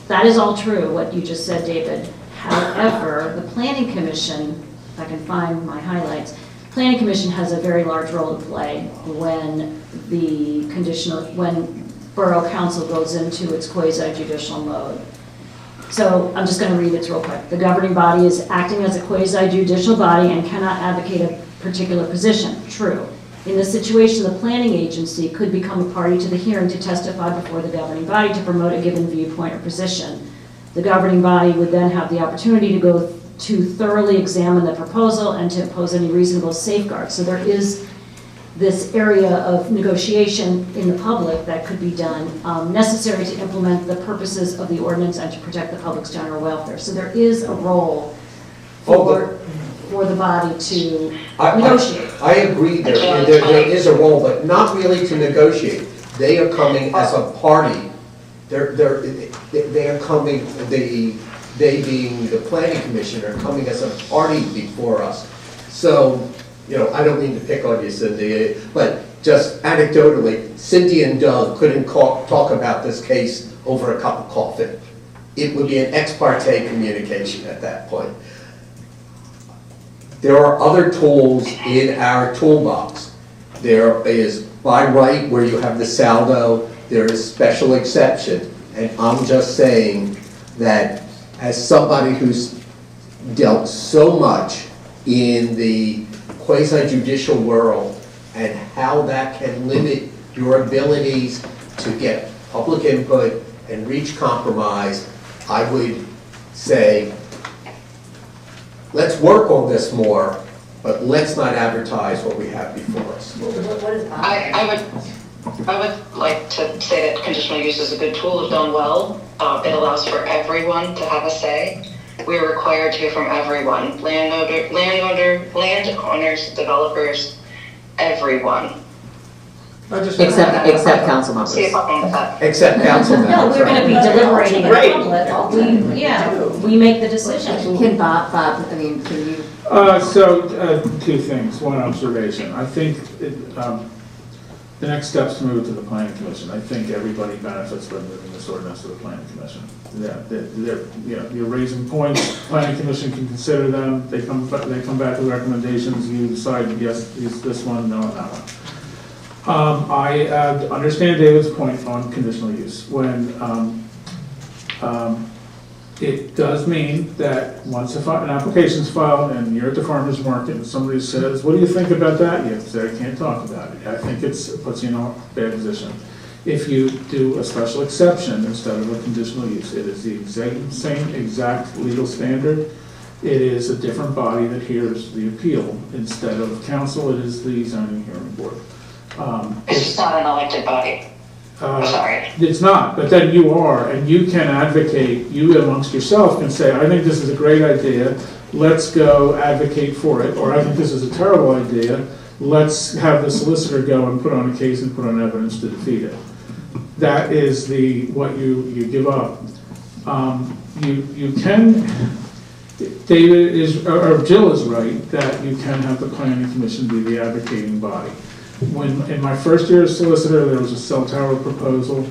that is all true, what you just said, David. However, the Planning Commission, if I can find my highlights, Planning Commission has a very large role to play when when Borough Council goes into its quasi-judicial mode. So I'm just going to read it real quick. The governing body is acting as a quasi-judicial body and cannot advocate a particular position. True. In this situation, the planning agency could become a party to the hearing to testify before the governing body to promote a given viewpoint or position. The governing body would then have the opportunity to thoroughly examine the proposal and to impose any reasonable safeguards. So there is this area of negotiation in the public that could be done, necessary to implement the purposes of the ordinance and to protect the public's general welfare. So there is a role for the body to negotiate. I agree, there is a role, but not really to negotiate. They are coming as a party. They are coming, they being the planning commission, are coming as a party before us. So, I don't mean to pick on you, Cindy, but just anecdotally, Cindy and Doug couldn't talk about this case over a cup of coffee. It would be an ex parte communication at that point. There are other tools in our toolbox. There is by right where you have the saldo, there is special exception. And I'm just saying that as somebody who's dealt so much in the quasi-judicial world and how that can limit your abilities to get public input and reach compromise, I would say, let's work on this more, but let's not advertise what we have before us. What is I would like to say that conditional use is a good tool if done well. It allows for everyone to have a say. We are required to hear from everyone, landowners, developers, everyone. Except council members. See if I can get that. Except council members. No, we're gonna be right? deliberating in Right. public. We make the decision. Can Bob, I mean, can you, Two things, one observation. I think the next step's to move it to the planning commission. I think everybody benefits by moving this ordinance to the planning commission. You're raising points, planning commission can consider them, they come back with recommendations, you decide, yes, use this one, no, that one. I understand David's point on conditional use. When it does mean that once an application's filed and you're at the farmer's market and somebody says, what do you think about that? You have to say, I can't talk about it. I think it puts you in a bad position. If you do a special exception instead of a conditional use, it is the same exact legal standard. It is a different body that hears the appeal. Instead of council, it is the zoning hearing board. It's just not an elected body. Sorry. It's not, but then you are, and you can advocate, you amongst yourself can say, I think this is a great idea, let's go advocate for it, or I think this is a terrible idea, let's have the solicitor go and put on a case and put on evidence to defeat it. That is what you give up. You can, David is, or Jill is right, that you can have the planning commission be the advocating body. When, in my first year as solicitor, there was a cell tower proposal,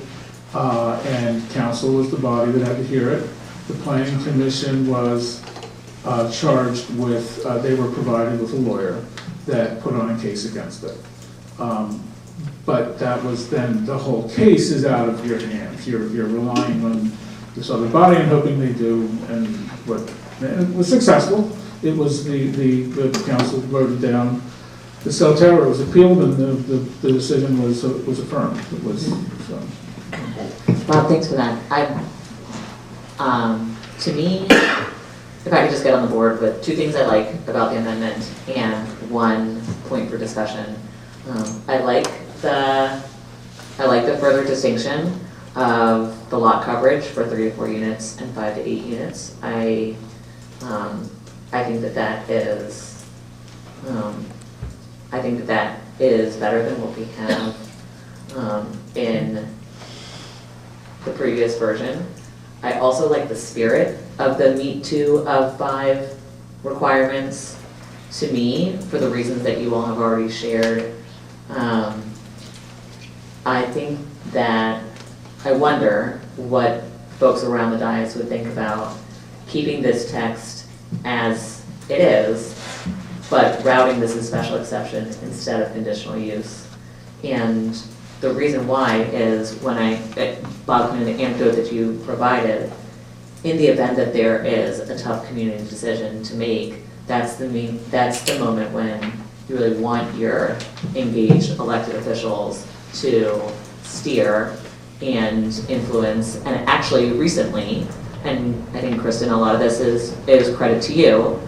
and council was the body that had to hear it. The planning commission was charged with, they were provided with a lawyer that put on a case against it. But that was then, the whole case is out of your hands. You're relying on this other body and hoping they do, and it was successful. It was the council voted down the cell tower, was appealed, and the decision was affirmed. It was, so. Bob, thanks for that. To me, if I could just get on the board with two things I like about the amendment and one point for discussion. I like the further distinction of the lot coverage for 3 to 4 units and 5 to 8 units. I think that is. I think that is better than what we have in the previous version. I also like the spirit of the meet 2 of 5 requirements. To me, for the reasons that you all have already shared, I think that I wonder what folks around the dais would think about keeping this text as it is, but routing this as special exception instead of conditional use. And the reason why is Bob, in the anecdote that you provided, in the event that there is a tough community decision to make, that's the moment when you really want your engaged elected officials to steer and influence. And actually recently, and I think Kristen, a lot of this is credit to you,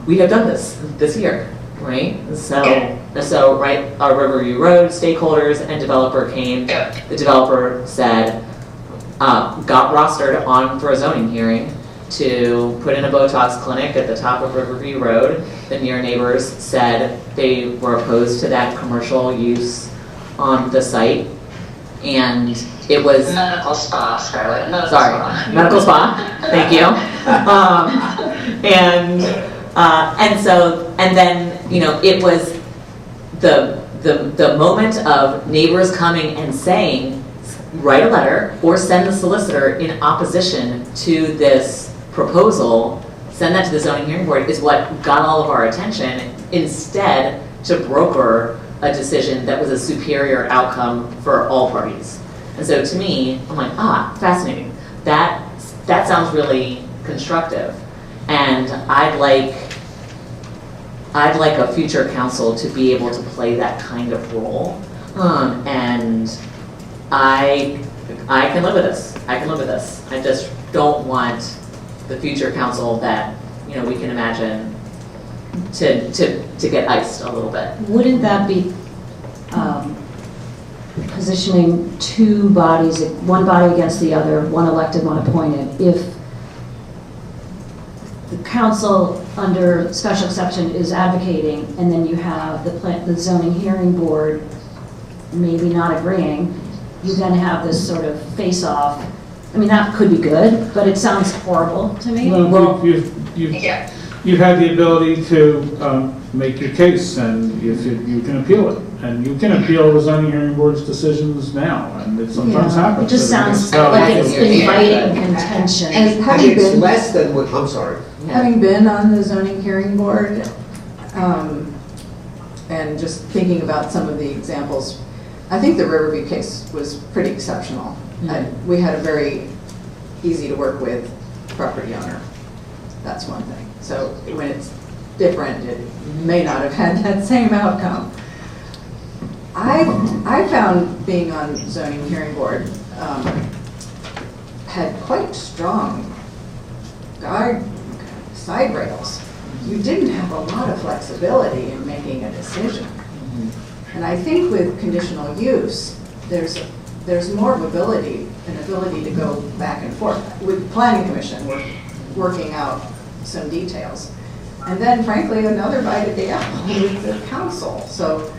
we have done this year, right? So right, our Riverview Road stakeholders and developer came. The developer said, got rostered on for a zoning hearing to put in a Botox clinic at the top of Riverview Road. The near neighbors said they were opposed to that commercial use on the site, and it was Medical spa, Scarlett. Medical spa. Thank you. And then it was the moment of neighbors coming and saying, write a letter or send the solicitor in opposition to this proposal, send that to the zoning hearing board, is what got all of our attention, instead to broker a decision that was a superior outcome for all parties. And so to me, I'm like, fascinating. That sounds really constructive. And I'd like a future council to be able to play that kind of role. And I can live with this. I can live with this. I just don't want the future council that, you know, we can imagine to get iced a little bit. Wouldn't that be positioning two bodies, one body against the other, one elected, one appointed, if the council under special exception is advocating, and then you have the zoning hearing board maybe not agreeing, you then have this sort of face-off. I mean, that could be good, but it sounds horrible to me. Well, Yeah. you've had the ability to make your case, and if you can appeal it. And you can appeal the zoning hearing board's decisions now, and it sometimes Yeah, happens. it just sounds So- like it's Yeah. inviting contention. And And having it's been, less than what, I'm sorry. having been on the zoning hearing board, and just thinking about some of the examples, I think the Riverview case was pretty exceptional. We had a very easy to work with property owner. That's one thing. So when it's different, it may not have had that same outcome. I found being on zoning hearing board had quite strong side rails. You didn't have a lot of flexibility in making a decision. And I think with conditional use, there's more of an ability to go back and forth. With planning commission, we're working out some details. And then frankly, another bite at the apple with the council. So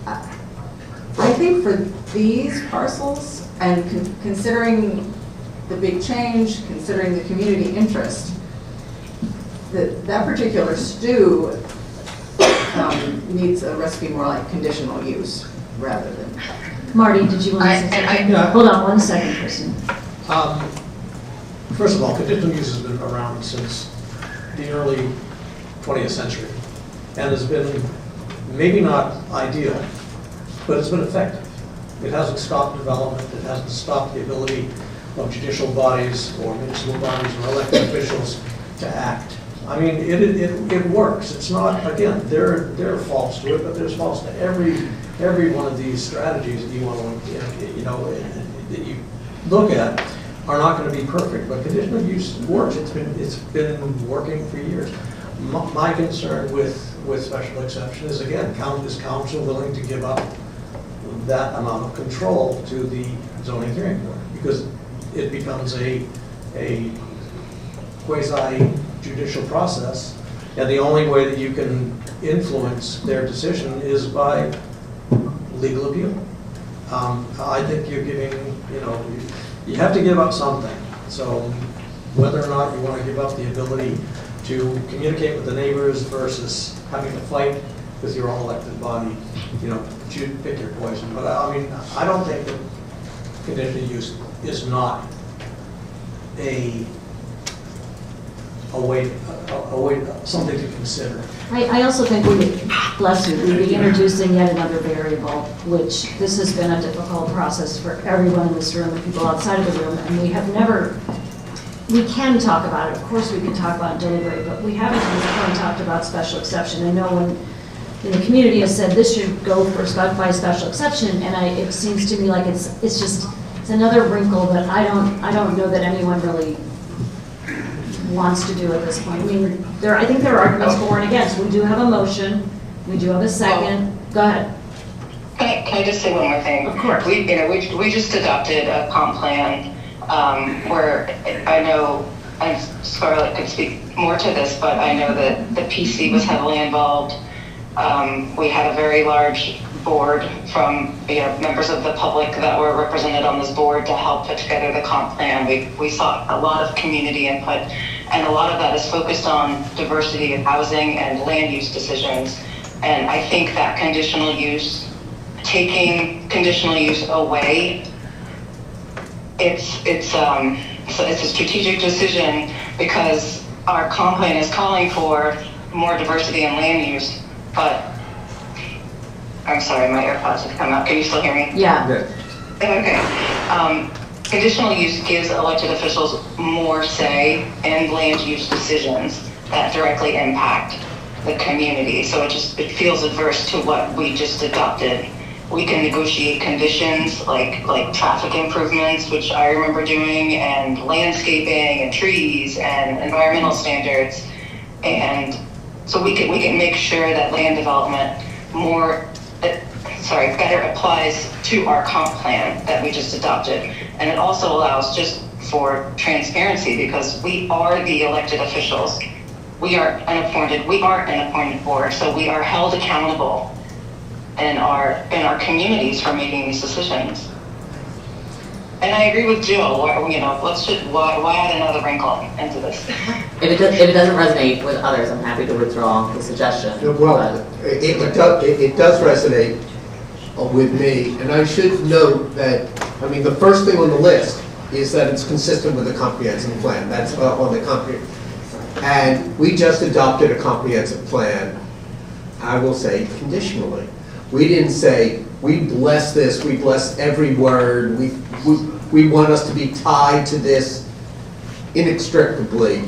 I think for these parcels, and considering the big change, considering the community interest, that particular stew needs a recipe more like conditional use rather than. Marty, did you want to say something? Yeah. Hold on one second, Kristen. First of all, conditional use has been around since the early 20th century and has been maybe not ideal, but it's been effective. It hasn't stopped development, it hasn't stopped the ability of judicial bodies or municipal bodies or elected officials to act. I mean, it works. It's not, again, there are faults to it, but there's faults to every one of these strategies that you want to, that you look at are not going to be perfect, but conditional use works. It's been working for years. My concern with special exception is, again, is council willing to give up that amount of control to the zoning hearing board? Because it becomes a quasi-judicial process, and the only way that you can influence their decision is by legal appeal. I think you're giving, you have to give up something. So whether or not you want to give up the ability to communicate with the neighbors versus having to fight with your own elected body, pick your poison. But I mean, I don't think that conditional use is not a way, something to consider. I also think we'd be introducing yet another variable, which this has been a difficult process for everyone in this room and people outside of the room, and we can talk about it, of course we can talk about it, deliberate, but we haven't really talked about special exception. I know when in the community has said this should go by special exception, and it seems to me like it's another wrinkle that I don't know that anyone really wants to do at this point. I mean, I think there are arguments for and against. We do have a motion, we do have a second. Go ahead. Can I just say one more thing? Of course. We just adopted a comp plan where I know, and Scarlett could speak more to this, but I know that the PC was heavily involved. We had a very large board from members of the public that were represented on this board to help put together the comp plan. We sought a lot of community input, and a lot of that is focused on diversity of housing and land use decisions. And I think that conditional use, taking conditional use away, it's a strategic decision because our comp plan is calling for more diversity in land use, but I'm sorry, my AirPods have come out. Can you still hear me? Yeah. Okay. conditional use gives elected officials more say in land use decisions that directly impact the community. So it feels adverse to what we just adopted. We can negotiate conditions like traffic improvements, which I remember doing, and landscaping and trees and environmental standards. And so we can make sure that land development better applies to our comp plan that we just adopted. And it also allows just for transparency, because we are the elected officials. We are an appointed board, so we are held accountable in our communities for making these decisions. And I agree with Jill. Why add another wrinkle into this? If it doesn't resonate with others, I'm happy to withdraw the suggestion. Well, it does resonate with me, and I should note that, I mean, the first thing on the list is that it's consistent with the comprehensive plan. That's on the comprehensive. And we just adopted a comprehensive plan, I will say, conditionally. We didn't say, we bless this, we bless every word, we want us to be tied to this inextricably.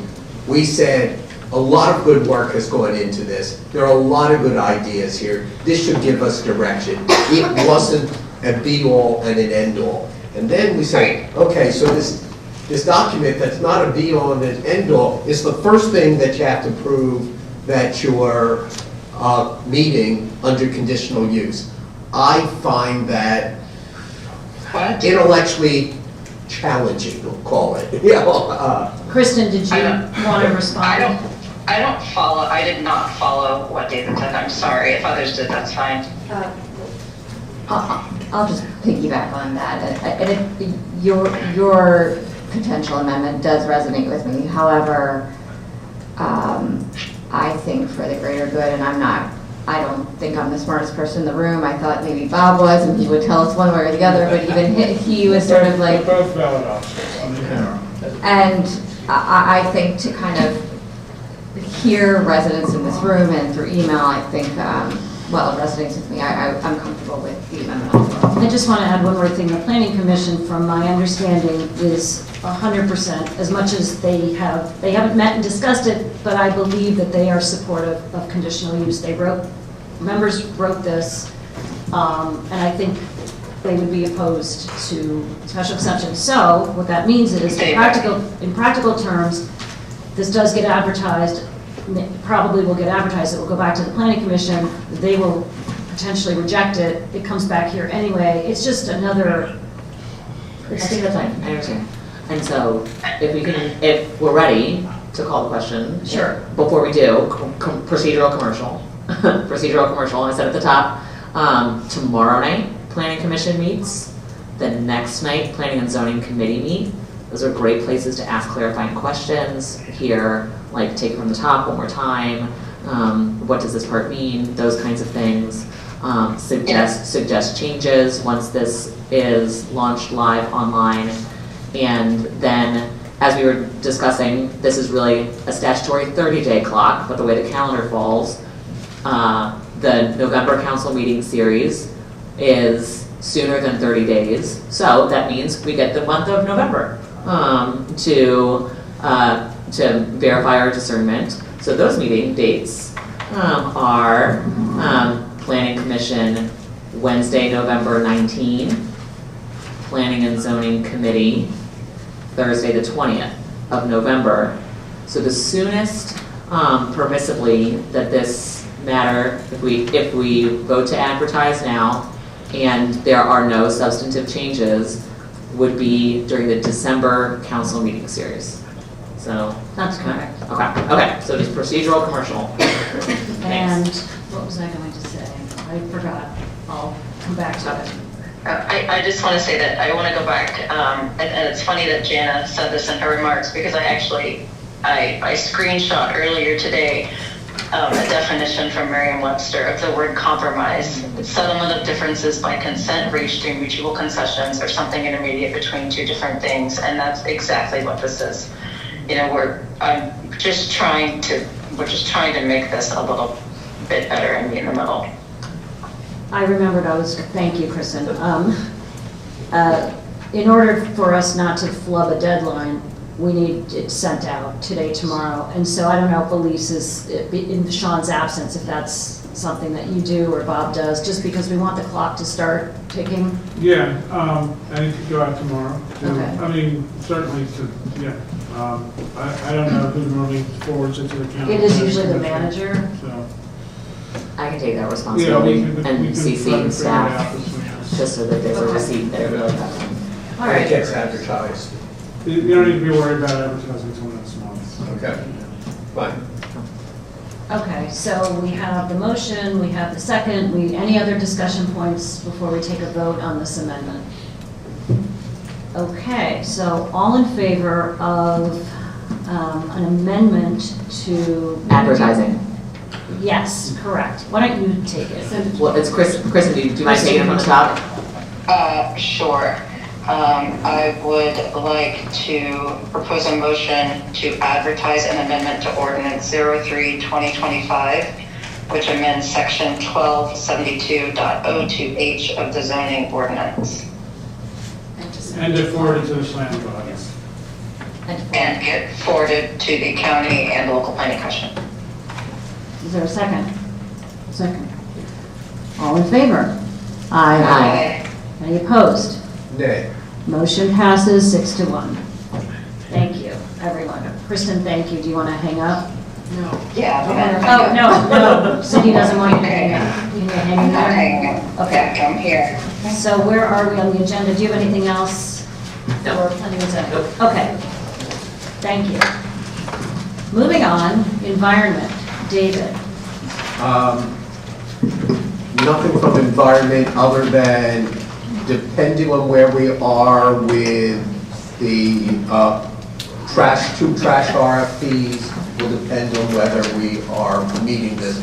We said, a lot of good work has gone into this. There are a lot of good ideas here. This should give us direction. It wasn't a be-all and an end-all. And then we say, okay, so this document that's not a be-all and an end-all is the first thing that you have to prove that you're meeting under conditional use. I find that intellectually challenging, we'll call it. Kristen, did you want to respond? I did not follow what David said. I'm sorry. If others did, that's fine. I'll just piggyback on that. And your potential amendment does resonate with me. However, I think for the greater good, and I don't think I'm the smartest person in the room. I thought maybe Bob was, and he would tell us one way or the other, but even he was sort of like... Both valid options. And I think to kind of hear residents in this room and through email, I think, resonates with me. I'm comfortable with the amendment. I just want to add one more thing. The Planning Commission, from my understanding, is 100%, as much as they haven't met and discussed it, but I believe that they are supportive of conditional use. Members wrote this, and I think they would be opposed to special exceptions. So what that means is, in practical terms, this does get advertised, probably will get advertised, it will go back to the Planning Commission, they will potentially reject it, it comes back here anyway. It's just another... I think that's fine, I understand. And so, if we're ready to call the question. Sure. Before we do, procedural commercial. Procedural commercial, and I said at the top, tomorrow night, Planning Commission meets. The next night, Planning and Zoning Committee meet. Those are great places to ask clarifying questions, hear, take it from the top one more time, what does this part mean, those kinds of things. Suggest changes once this is launched live online. And then, as we were discussing, this is really a statutory 30-day clock, but the way the calendar falls, the November council meeting series is sooner than 30 days. So that means we get the month of November to verify our discernment. So those meeting dates are Planning Commission Wednesday, November 19, Planning and Zoning Committee Thursday the 20th of November. So the soonest permissibly that this matter, if we vote to advertise now and there are no substantive changes, would be during the December council meeting series. So That's correct. Okay, so just procedural commercial. And what was I going to say? I forgot. I'll come back to it. I just want to say that I want to go back, and it's funny that Jana said this in her remarks, because I screenshot earlier today a definition from Merriam-Webster of the word compromise. It's settlement of differences by consent reached through mutual concessions or something intermediate between two different things, and that's exactly what this is. We're just trying to make this a little bit better and be in the middle. I remembered thank you, Kristen. in order for us not to flub a deadline, we need it sent out today, tomorrow. And so I don't know if Elise is, in Sean's absence, if that's something that you do or Bob does, just because we want the clock to start ticking. Yeah, and it could go out tomorrow. too. Okay. I mean, certainly to, yeah. I don't know who normally forwards it to the county. It is usually the manager. So, I can take that yeah, responsibility we can and try to CC figure it out staff, between us. just so that there's a Okay. receipt there. All And it right. gets advertised. You don't need to be worried about advertising until next month. Okay, fine. Okay, so we have the motion, we have the second, any other discussion points before we take a vote on this amendment? Okay, so all in favor of an amendment to... Advertising. Yes, correct. Why don't you take it? Well, it's Kristen, do you mind taking it from the top? Sure. I would like to propose a motion to advertise an amendment to ordinance 03-2025, which amends section 1272.02H of the zoning ordinance. And to forward it to the planning body. And get forwarded to the county and local planning commission. Is there a second? Second. All in favor? Aye. Any opposed? Nay. Motion passes 6-1. Thank you, everyone. Kristen, thank you. Do you want to hang up? No. Yeah. Oh, no, Cindy doesn't want you to hang up. You need to hang in there? Okay. I'm here. So where are we on the agenda? Do you have anything else? No. Or planning and zoning? Okay. Thank you. Moving on, environment. David. Nothing from environment other than depending on where we are with the two trash RFPs will depend on whether we are meeting this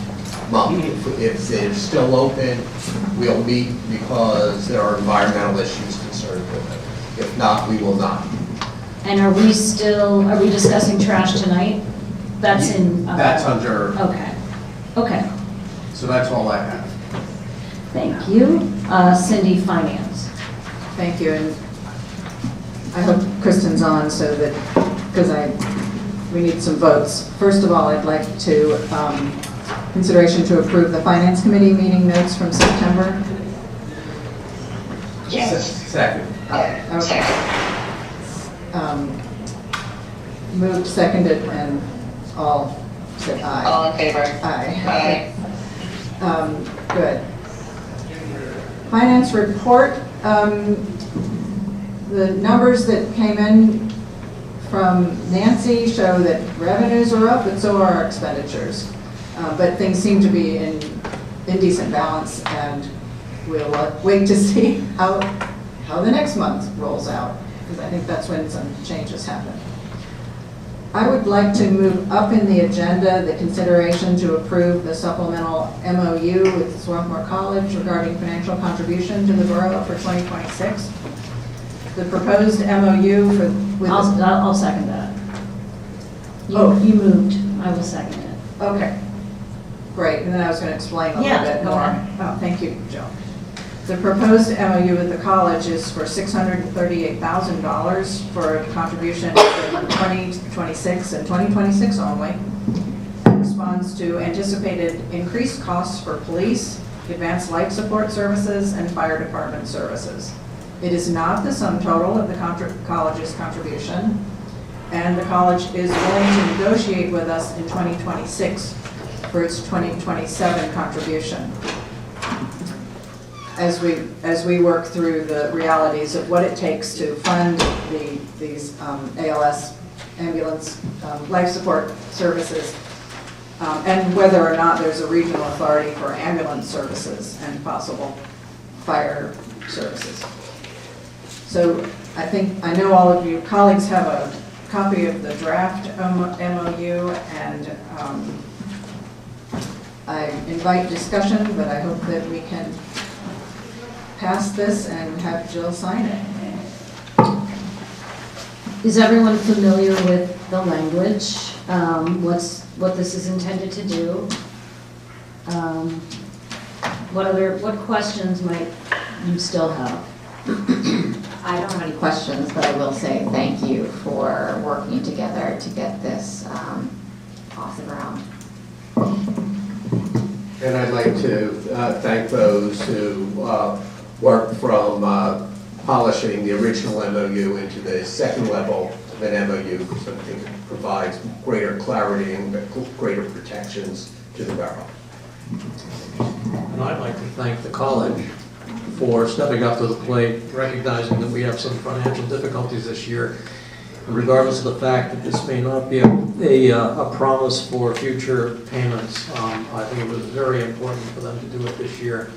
month. If they're still open, we'll meet because there are environmental issues concerned with it. If not, we will not. And are we discussing trash tonight? That's in... That's under, Okay. Okay. so that's all I have. Thank you. Cindy, finance. Thank you, and I hope Kristen's on so that, because we need some votes. First of all, I'd like to, consideration to approve the Finance Committee meeting notes from September. Yes. Second. Okay. Second. Moved, seconded, and all said aye. All in favor? Aye. Good. Finance report, the numbers that came in from Nancy show that revenues are up, but so are our expenditures. But things seem to be in decent balance, and we'll wait to see how the next month rolls out, because I think that's when some changes happen. I would like to move up in the agenda the consideration to approve the supplemental MOU with Swarthmore College regarding financial contribution to the borough for 2026. The proposed MOU with I'll second that. Oh. You moved. I will second it. Okay, great, and then I was going to explain a little Yeah, bit go more. ahead. Oh, thank you, Joe. The proposed MOU with the college is for $638,000 for a contribution for 2026 and 2026 only. It responds to anticipated increased costs for police, advanced life support services, and fire department services. It is not the sum total of the college's contribution, and the college is willing to negotiate with us in 2026 for its 2027 contribution. As we work through the realities of what it takes to fund these ALS ambulance life support services, and whether or not there's a regional authority for ambulance services and possible fire services. So I know all of you colleagues have a copy of the draft MOU, and I invite discussion, but I hope that we can pass this and have Jill sign it. Is everyone familiar with the language? What this is intended to do? What questions might you still have? I don't have any questions, but I will say thank you for working together to get this off the ground. And I'd like to thank those who worked from polishing the original MOU into the second level of an MOU, because I think it provides greater clarity and greater protections to the borough. And I'd like to thank the college for stepping up to the plate, recognizing that we have some financial difficulties this year. And regardless of the fact that this may not be a promise for future payments, I think it was very important for them to do it this year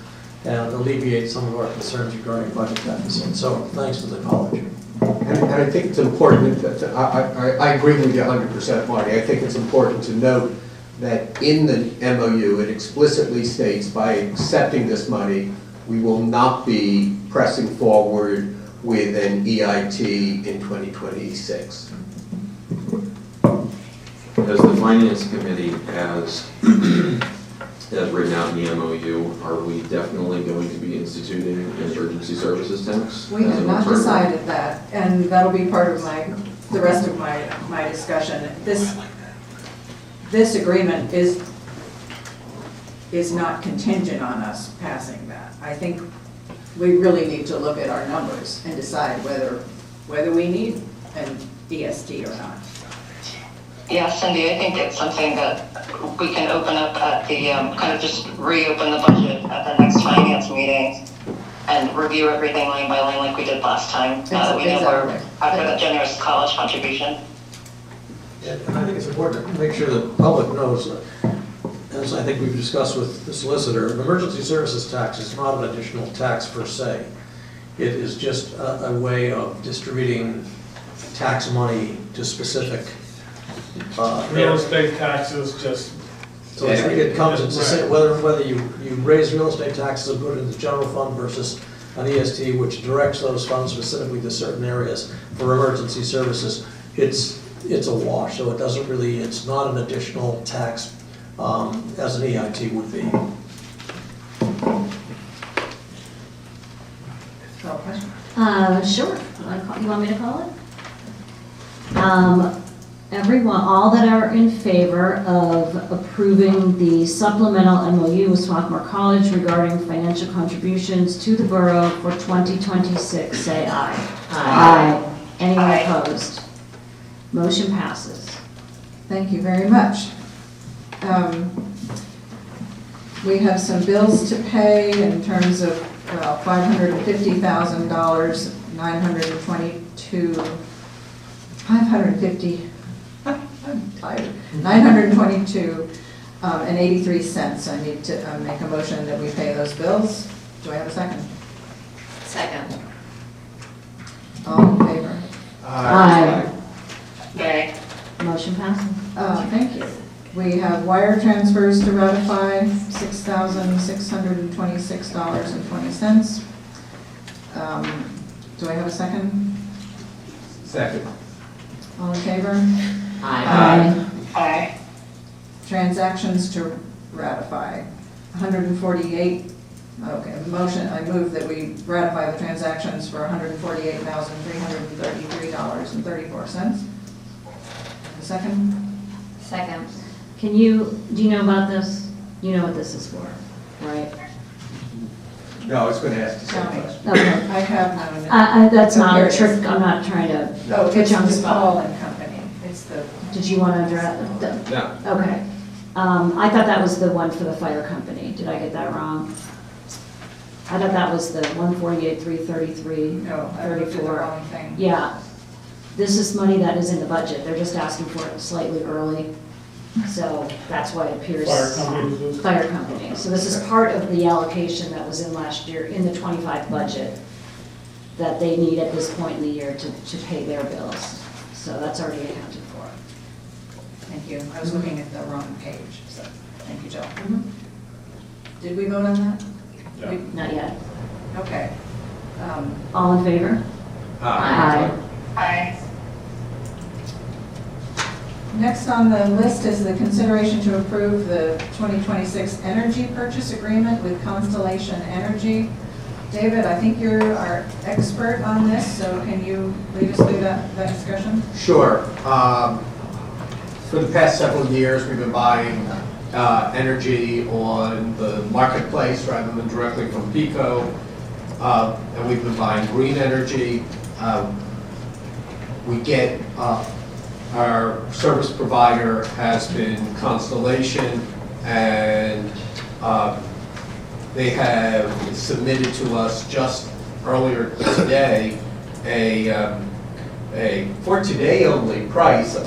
and alleviate some of our concerns regarding budget deficit. So thanks to the college. And I think it's important, that I agree with you 100%, Marty. I think it's important to note that in the MOU, it explicitly states by accepting this money, we will not be pressing forward with an EIT in 2026. As the finance committee has written out in the MOU, are we definitely going to be instituting an emergency services tax? We as have an not alternative? decided that, and that'll be part of the rest of my discussion. This agreement is not contingent on us passing that. I think we really need to look at our numbers and decide whether we need an EST or not. Yeah, Cindy, I think it's something that we can open up at the, kind of just reopen the budget at the next finance meeting and review everything line by line like we did last time. Now that we know we're after that generous college contribution. And I think it's important to make sure that the public knows that, as I think we've discussed with the solicitor, an emergency services tax is not an additional tax per se. It is just a way of distributing tax money to specific Real estate taxes, just, So it comes, it's the same, whether you raise real estate taxes and put it in the general fund versus an EST, which directs those funds specifically to certain areas for emergency services, it's a wash, so it doesn't really, it's not an additional tax as an EIT would be. Sure. You want me to call it? Everyone, all that are in favor of approving the supplemental MOU with Swarthmore College regarding financial contributions to the borough for 2026, say aye. Aye. Anyone opposed? Motion passes. Thank you very much. We have some bills to pay in terms of $550,000, 922 and 83 cents. I need to make a motion that we pay those bills. Do I have a second? Second. All in favor? Aye. Okay. Motion passes. Thank you. We have wire transfers to ratify, $6,626.20. Do I have a second? Second. All in favor? Aye. Aye. Transactions to ratify, 148, okay, motion, I move that we ratify the transactions for $148,333.34. A second? Second. Do you know about this? You know what this is for, right? No, I was going to ask the same Tell me. question. Okay. I have known it. That's not Here a it is. trick, I'm not trying to Oh, put it's you on the the spot. Paul and Company. It's the, Did you want to address? No. Okay. I thought that was the one for the fire company. Did I get that wrong? I thought that was the 148,333. no, I looked at the 34. wrong thing. Yeah. This is money that is in the budget. They're just asking for it slightly early. So that's why it appears. fire companies. Fire company. So this is part of the allocation that was in last year, in the 25 budget, that they need at this point in the year to pay their bills. So that's already accounted for. Thank you. I was looking at the wrong page, so, thank you, Jill. Mhm. Did we vote on that? Yeah. We- Not yet. Okay. All in favor? Aye. Aye. Next on the list is the consideration to approve the 2026 energy purchase agreement with Constellation Energy. David, I think you're our expert on this, so can you lead us through that discussion? Sure. For the past several years, we've been buying energy on the marketplace rather than directly from PECO. And we've been buying green energy. We get, our service provider has been Constellation, and they have submitted to us just earlier today for today only price of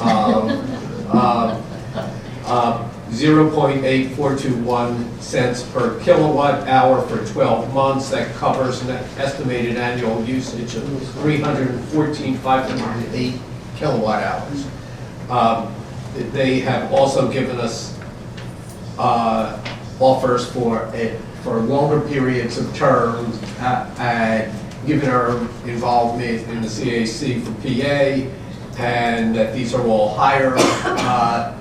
0.8421 cents per kilowatt hour for 12 months. That covers an estimated annual usage of 314,508 kilowatt hours. They have also given us offers for longer periods of terms, given our involvement in the CAC for PA, and that these are all higher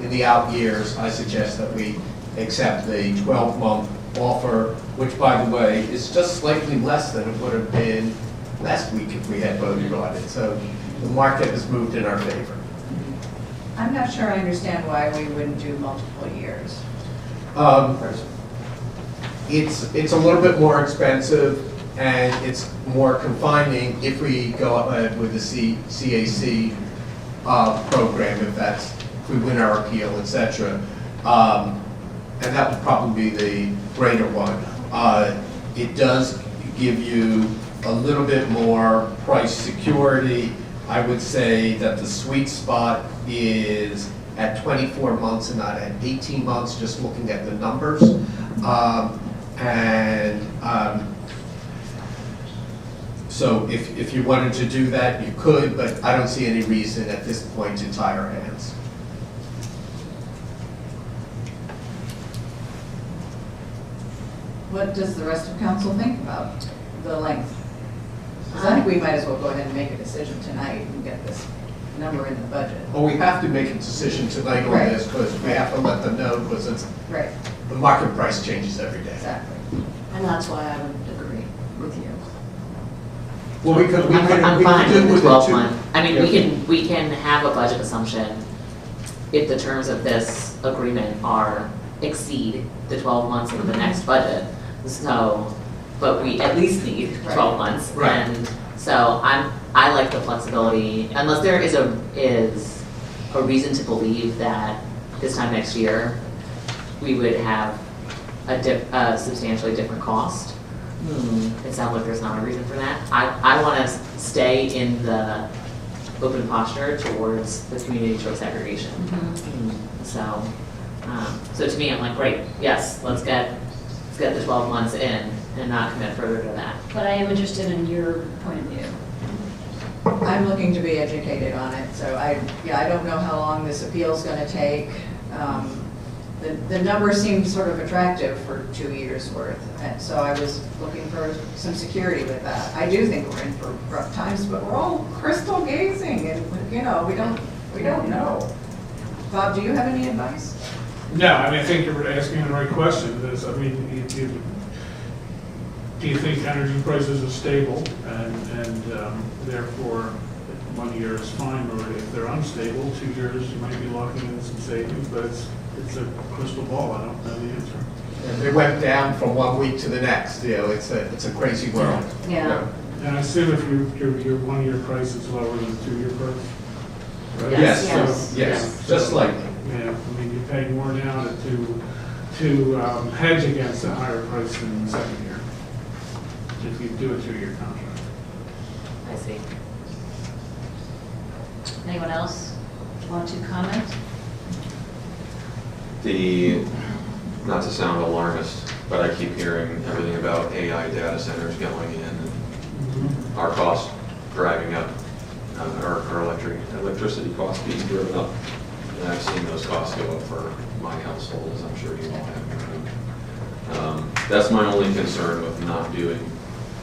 in the out years. I suggest that we accept the 12-month offer, which, by the way, is just slightly less than it would have been last week if we had voted on it. So the market has moved in our favor. I'm not sure I understand why we wouldn't do multiple years. It's a little bit more expensive, and it's more confining if we go ahead with the CAC program, if we win our appeal, etc. And that would probably be the greater one. It does give you a little bit more price security. I would say that the sweet spot is at 24 months and not at 18 months, just looking at the numbers. So if you wanted to do that, you could, but I don't see any reason at this point to tie our hands. What does the rest of council think about the length? Because I think we might as well go ahead and make a decision tonight and get this number in the budget. Well, we have to make a decision tonight on this because we have to let them know, because Right, the market price changes every day. exactly. And that's why I would agree with you. Well, we could I'm fine do with the with 12 two. month. I mean, Yeah. we can have a budget assumption if the terms of this agreement exceed the 12 months of the next budget. So, but we at least need 12 months. Right. And so I like the flexibility, unless there is a reason to believe that this time next year, we would have a substantially different cost. It sounds like there's not a reason for that. I want to stay in the open posture towards the community choice aggregation. So to me, I'm like, great, yes, let's get the 12 months in and not commit further to that. But I am interested in your point of view. I'm looking to be educated on it, so I don't know how long this appeal's gonna take. The number seemed sort of attractive for 2 years' worth, and so I was looking for some security with that. I do think we're in for rough times, but we're all crystal gazing, and, we don't know. Bob, do you have any advice? No, I mean, I think you're asking the right question. Do you think energy prices are stable and therefore 1 year is fine, or if they're unstable, 2 years, you might be locking in some savings, but it's a crystal ball. I don't know the answer. And they went down from 1 week to the next. It's a crazy world. Yeah. And I assume if your 1 year price is lower than the 2 year price? Right? Yes, Yes. yes, just slightly. Yeah, I mean, you pay more now to hedge against a higher price than the second year, if you do a 2 year contract. I see. Anyone else want to comment? Not to sound alarmist, but I keep hearing everything about AI data centers going in and our costs driving up, our electricity costs being driven up. And I've seen those costs go up for my household, as I'm sure you all have. That's my only concern with not doing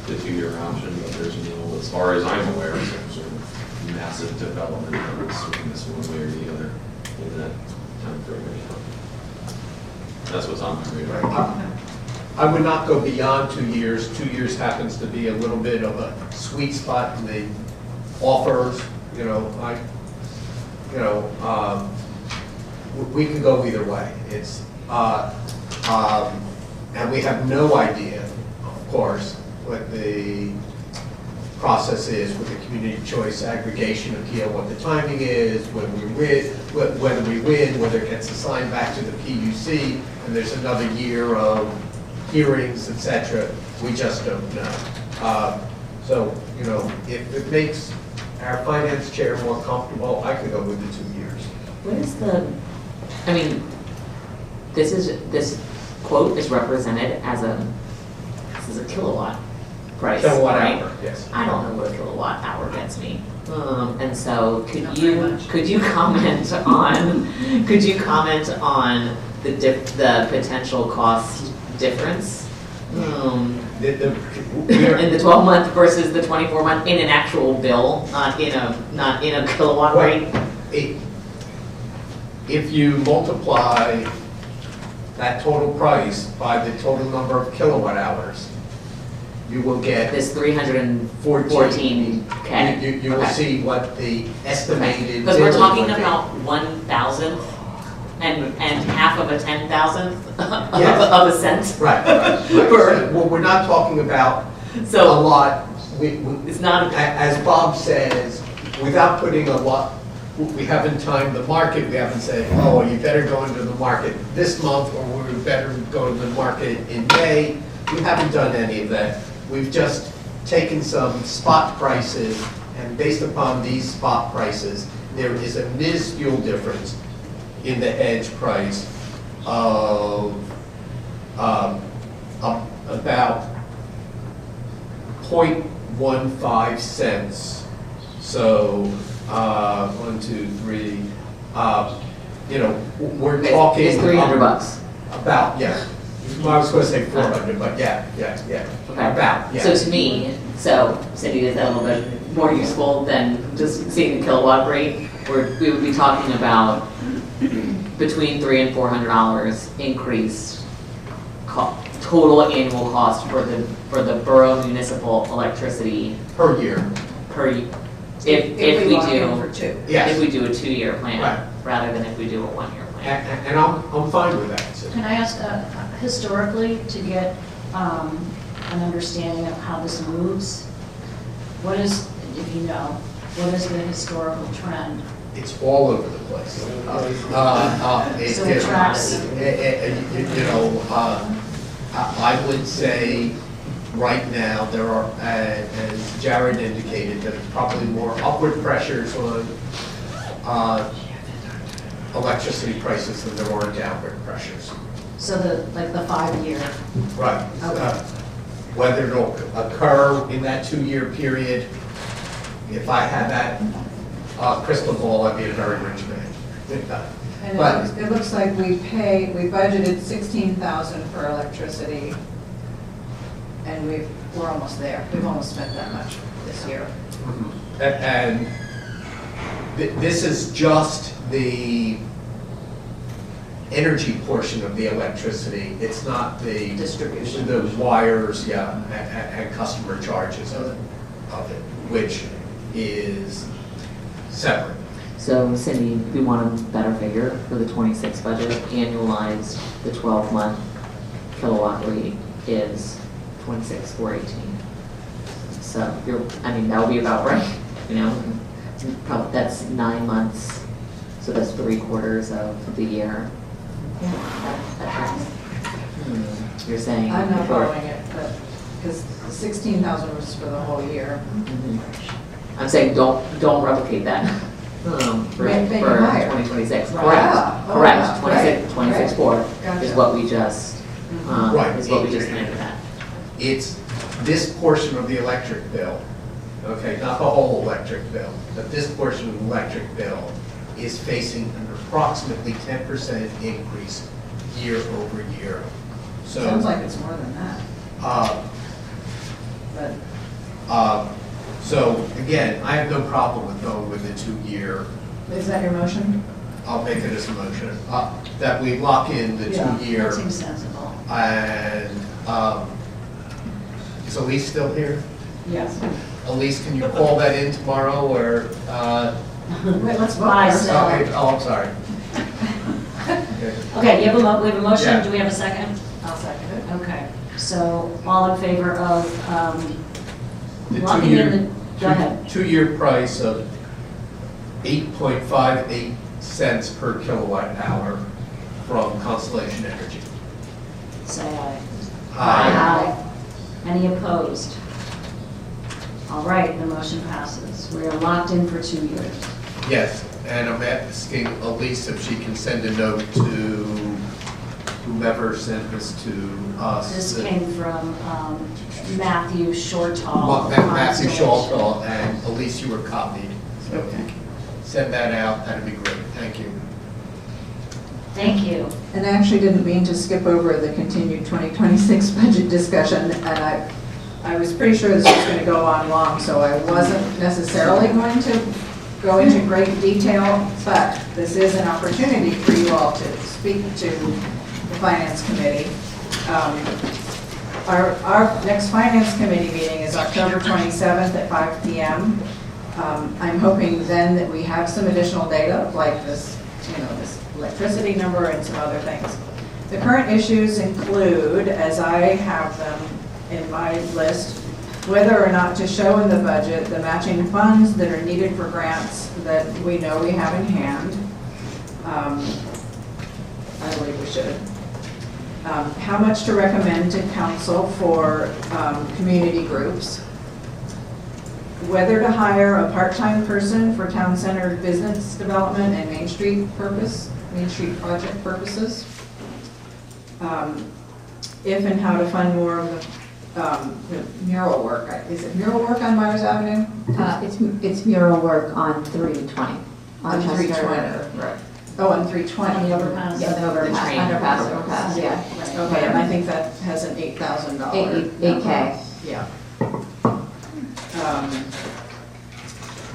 the 2 year option, but there's no, as far as I'm aware, some sort of massive development that would swing this one way or the other in that time frame anyhow. That's what's on my radar. I would not go beyond 2 years. 2 years happens to be a little bit of a sweet spot in the offers, we can go either way. It's, and we have no idea, of course, what the process is with the community choice aggregation appeal, what the timing is, whether we win, whether it gets assigned back to the PUC, and there's another year of hearings, etc. We just don't know. So, if it makes our finance chair more comfortable, I could go with the 2 years. What is this quote is represented as this is a kilowatt price, Kilowatt right? hour, yes. I don't know what a kilowatt hour gets me. And so Not very much. could you comment on the potential cost difference? In the 12-month versus the 24-month in an actual bill, not in a kilowatt rate? If you multiply that total price by the total number of kilowatt hours, you will get This 314K. You will see what the estimated. Because we're bill talking would be. about 1,000th and half of a 10,000th Yes. of a cent. Right. Per- Well, we're not talking about a So lot. it's not, As Bob says, without putting a lot, we haven't timed the market, we haven't said, oh, you better go into the market this month, or we better go to the market in May. We haven't done any of that. We've just taken some spot prices, and based upon these spot prices, there is a minuscule difference in the hedge price of about 0.15 cents. So, 1, 2, 3, we're talking. it's $300. About, yeah. Well, I was going to say 400, but yeah. Okay. About, yeah. So to me, Cindy, is that a little bit more useful than just seeing the kilowatt rate? Where we would be talking about between $300 and $400 increased total annual cost for the borough municipal electricity Per year. if we lock in do for 2. Yes. if we do a 2-year plan Right. rather than if we do a 1-year plan. And I'm fine with that. So. Can I ask, historically, to get an understanding of how this moves, what is, if you know, what is the historical trend? It's all over the place. So it tracks. I would say right now there are, as Jared indicated, there's probably more upward pressures on electricity prices than there are downward pressures. So the 5-year, Right. Okay. Whether it'll occur in that 2-year period, if I had that crystal ball, I'd be a very rich man. And But- it looks like we budgeted 16,000 for electricity, and we're almost there. We've almost spent that much this year. And this is just the energy portion of the electricity. It's not the Distribution. the wires, and customer charges of it, which is separate. So Cindy, we want a better figure for the 26 budget. Annualized, the 12-month kilowatt rate is 26,418. So that would be about right, probably that's 9 months, so that's 3/4 of the year. Yeah, that tracks. You're saying. I'm not following it, but, because 16,000 was for the whole year. I'm saying don't replicate that. For Make it higher. 2026, Right. correct, Ah, oh, correct, yeah. 26.4 is Gotcha. what we just, Right. is what we just landed at. It's this portion of the electric bill, okay, not the whole electric bill, but this portion of the electric bill is facing an approximately 10% increase year over year. So, Sounds like it's more than that, but so again, I have no problem with going with the 2-year. is that your motion? I'll make it as a motion, that we lock in the Yeah. 2-year that seems sensible. and Is Elise still here? Yes. Elise, can you call that in tomorrow, or? Wait, let's vote Bye, first. Sal. I'm sorry. Okay, you have we have a motion, Yeah. do we have a second? I'll second it. Okay, so all in favor of The locking in the, go ahead. Two-year price of 8.58 cents per kilowatt hour from Constellation Energy. Say aye. Aye. Any opposed? All right, the motion passes. We are locked in for 2 years. Yes, and I'm asking Elise if she can send a note to whomever sent this to us. This came from Matthew Shortall. Matthew Shawtall, and Elise, you were copied. So if you can send that out, that'd be great. Thank you. Thank you. And I actually didn't mean to skip over the continued 2026 budget discussion, and I was pretty sure this was going to go on long, so I wasn't necessarily going to go into great detail, but this is an opportunity for you all to speak to the Finance Committee. Our next Finance Committee meeting is October 27th at 5 p.m. I'm hoping then that we have some additional data, like this, this electricity number and some other things. The current issues include, as I have them in my list, whether or not to show in the budget the matching funds that are needed for grants that we know we have in hand. I believe we should. How much to recommend to council for community groups. Whether to hire a part-time person for town-centered business development and Main Street project purposes. If and how to fund more of the mural work. Is it mural work on Myers Avenue? It's mural work on 320. On Chester. 320. Right. Oh, on 320. On the overpass. Yeah, the overpass, train. overpass, yeah. Okay, and I think that has an $8,000. 8K. Yeah.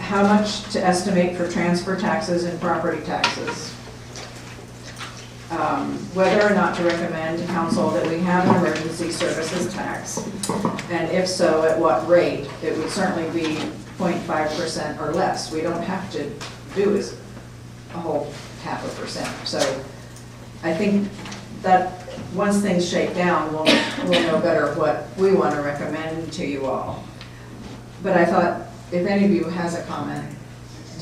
How much to estimate for transfer taxes and property taxes? Whether or not to recommend to council that we have an emergency services tax, and if so, at what rate? It would certainly be 0.5% or less. We don't have to do is a whole 0.5%. So I think that once things shake down, we'll know better what we want to recommend to you all. But I thought, if any of you has a comment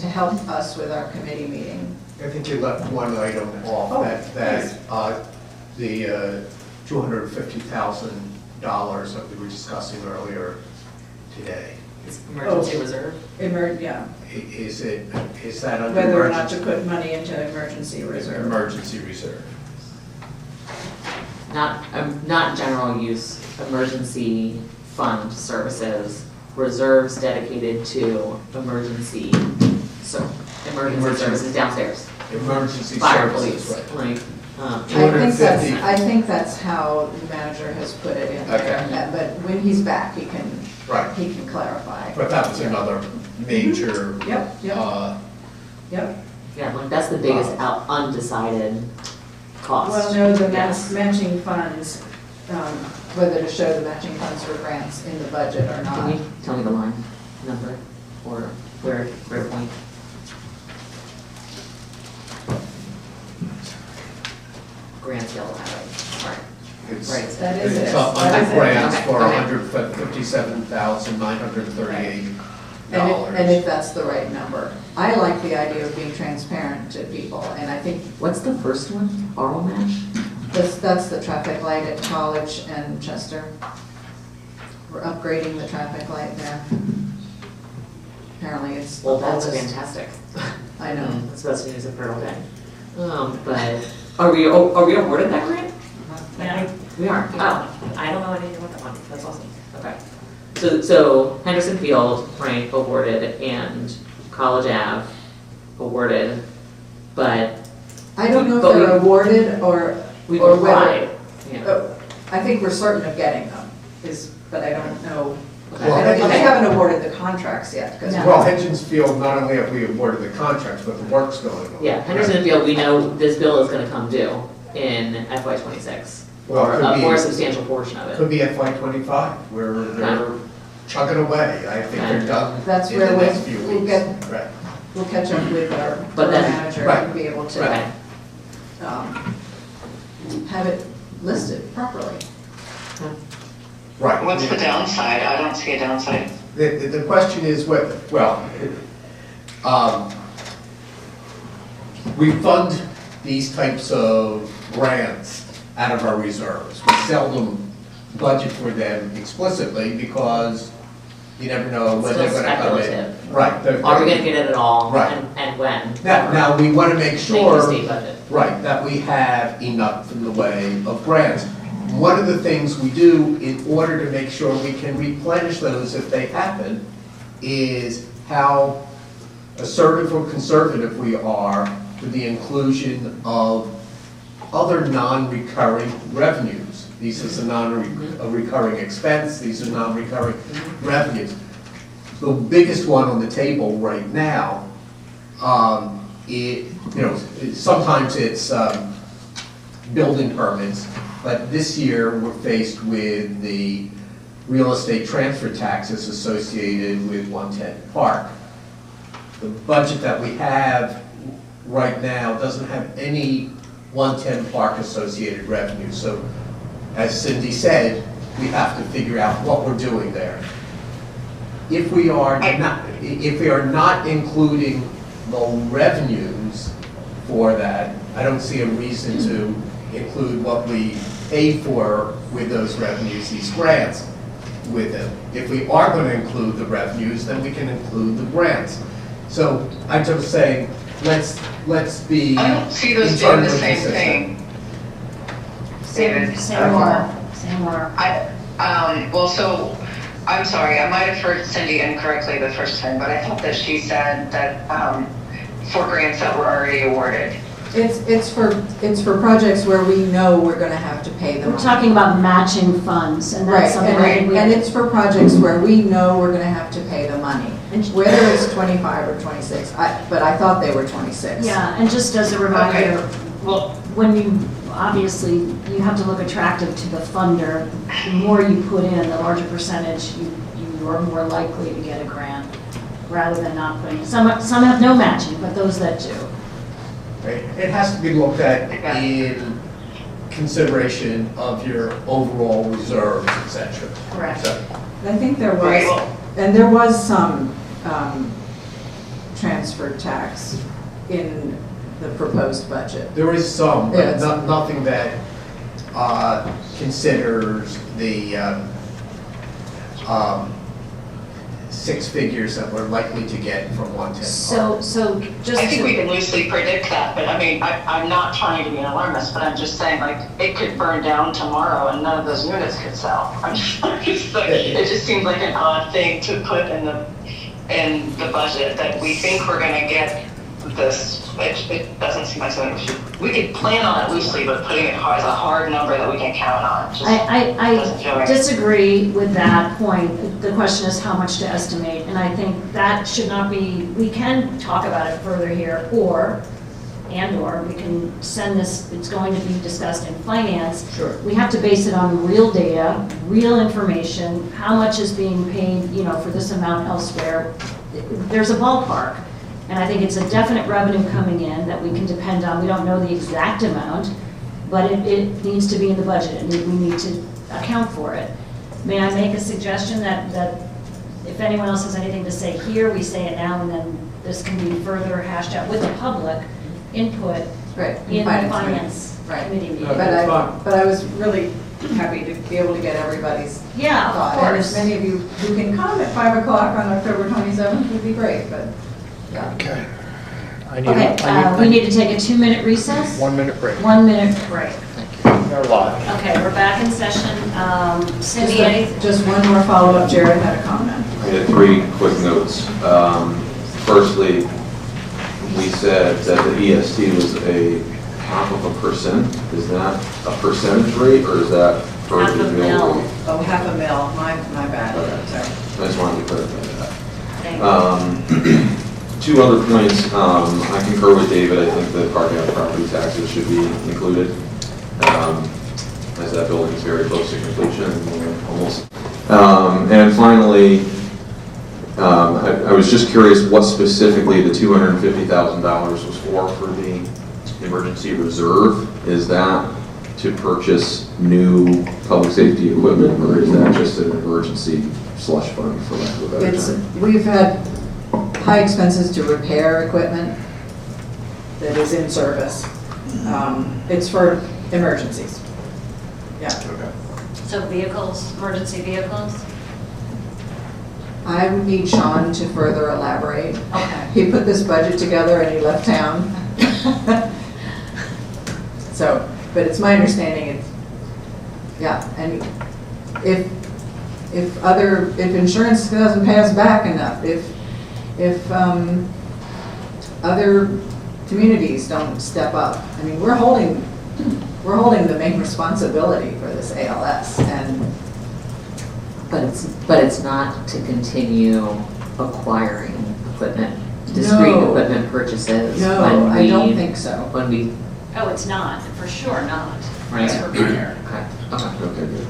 to help us with our committee meeting. I think you left one item off, Oh, the $250,000 that we were discussing earlier today. Emergency reserve? Yeah, Is that under whether or not to emergency? put money into emergency reserve. Emergency reserve. Not general use, emergency fund services, reserves dedicated to emergency services downstairs. Emergency Fire, services, police, right. like, I think that's how the manager has put it in there. Okay. But when he's back, he can clarify. But that was another major, Yep. yeah, like that's the biggest undecided cost. Well, no, the Yes. matching funds, whether to show the matching funds for grants in the budget or not. Can you tell me the line number or where point? Grants yellow highlight, right. it's, Right. That is it. it's up That under is it. grants Okay, for okay. $157,938. And if that's the right number. I like the idea of being transparent to people, and I think What's the first one? Oral match? that's the traffic light at College and Chester. We're upgrading the traffic light there. Apparently it's. Well, that's all this- fantastic. I know. That's the best news I've heard all day. But are we awarded that grant? Yeah. We are. Oh, I don't know anything about that one. That's awesome. Okay. So Henderson Field, right, awarded, and College Ave awarded, but I don't know if But they're we- awarded or we've or whether. applied. Yeah. I think we're certain of getting them, but I don't know. Okay. Well, I don't think they Okay. haven't awarded the contracts yet, because. No. Well, Hitchens Field, not only have we awarded the contracts, but the work's going on. Yeah, Henderson Field, we know this bill is gonna come due in FY '26. Well, or it could a be- more substantial portion of it. Could be FY '25, where they're chugging away. I think they're done That's in where the we'll- next few we'll weeks. get- Right. We'll catch up with our But borough then- manager Right. and be able to Right. have it listed properly. Right. What's the downside? I don't see a downside. The question is what, well, we fund these types of grants out of our reserves. We seldom budget for them explicitly because you never know when they're Still gonna come in. speculative. Right. Are we gonna get it at all? Right. And when? Now, we wanna make Make sure. the state budget. Right, that we have enough in the way of grants. One of the things we do in order to make sure we can replenish those if they happen is how assertive or conservative we are with the inclusion of other non-recurring revenues. These is a non-recurring expense, these are non-recurring revenues. The biggest one on the table right now, sometimes it's building permits, but this year we're faced with the real estate transfer taxes associated with 110 Park. The budget that we have right now doesn't have any 110 Park associated revenue. So as Cindy said, we have to figure out what we're doing there. If we are not including the revenues for that, I don't see a reason to include what we pay for with those revenues, these grants, with them. If we are going to include the revenues, then we can include the grants. So I'm just saying, let's be I don't see those doing the internally same consistent. thing. David. Say more. Well, so, I'm sorry, I might have heard Cindy incorrectly the first time, but I thought that she said that, for grants that were already awarded. It's for projects where we know we're gonna have to pay them. We're talking about matching funds, and Right, that's something I think we. and it's for projects where we know we're gonna have to pay the money, whether it's 25 or 26, but I thought they were 26. Yeah, and just as a reminder, Okay. Well, when you, obviously, you have to look attractive to the funder. The more you put in, the larger percentage, you are more likely to get a grant, rather than not putting, some have no matching, but those that do. Right. It has to be looked at in consideration of your overall reserves, et cetera. Correct. So, I think there Right, was, well- and there was some transfer tax in the proposed budget. there is some, Yeah, but nothing that considers the six figures that we're likely to get from 110 Park. So just I think we to, can loosely predict that, but I mean, I'm not trying to be an alarmist, but I'm just saying, like, it could burn down tomorrow and none of those units could sell. I'm just like, it just seems like an odd thing to put in the budget, that we think we're gonna get this. It doesn't seem like something we could plan on it loosely, but putting it as a hard number that we can count on, just doesn't feel I right. disagree with that point. The question is how much to estimate, and I think that should not be, we can talk about it further here, or we can send this, it's going to be discussed in finance. Sure. We have to base it on real data, real information, how much is being paid, for this amount elsewhere. There's a ballpark. And I think it's a definite revenue coming in that we can depend on. We don't know the exact amount, but it needs to be in the budget, and we need to account for it. May I make a suggestion that if anyone else has anything to say here, we say it now, and then this can be further hashed out with the public input Right. in the committee. finance Right. committee meeting. But I was really happy to be able to get everybody's Yeah, of thought. And as course. many of you who can come at 5 o'clock on October 27th would be great, but, yeah. Okay. Okay, we need to take a 2-minute recess? 1 minute break. 1 minute break. They're live. Okay, we're back in session. Cindy, anything? Just one more follow-up, Jared had a comment. I had 3 quick notes. Firstly, we said that the EST was a half of a percent. Is that a percentage rate, or is that for Half the a mill mil. rate? Oh, half a mil, my bad, sorry. I just wanted to clarify that. Thank you. 2 other points, I concur with David, I think that parking lot property taxes should be included. as that building is very close to completion, and we're almost. And finally, I was just curious what specifically the $250,000 was for the emergency reserve. Is that to purchase new public safety equipment, or is that just an emergency slush fund, for lack of a better term? We've had high expenses to repair equipment that is in service. It's for emergencies. Yeah. Okay. So vehicles, emergency vehicles? I would need Sean to further elaborate. Okay. He put this budget together and he left town. So, but it's my understanding it's, yeah, and if insurance doesn't pay us back enough, if other communities don't step up, I mean, we're holding the main responsibility for this ALS, and But it's not to continue acquiring equipment, discrete No. equipment purchases. no, when I don't we- think so. When we, Oh, it's not, for sure not. Right. It's for repair. okay. Okay, good.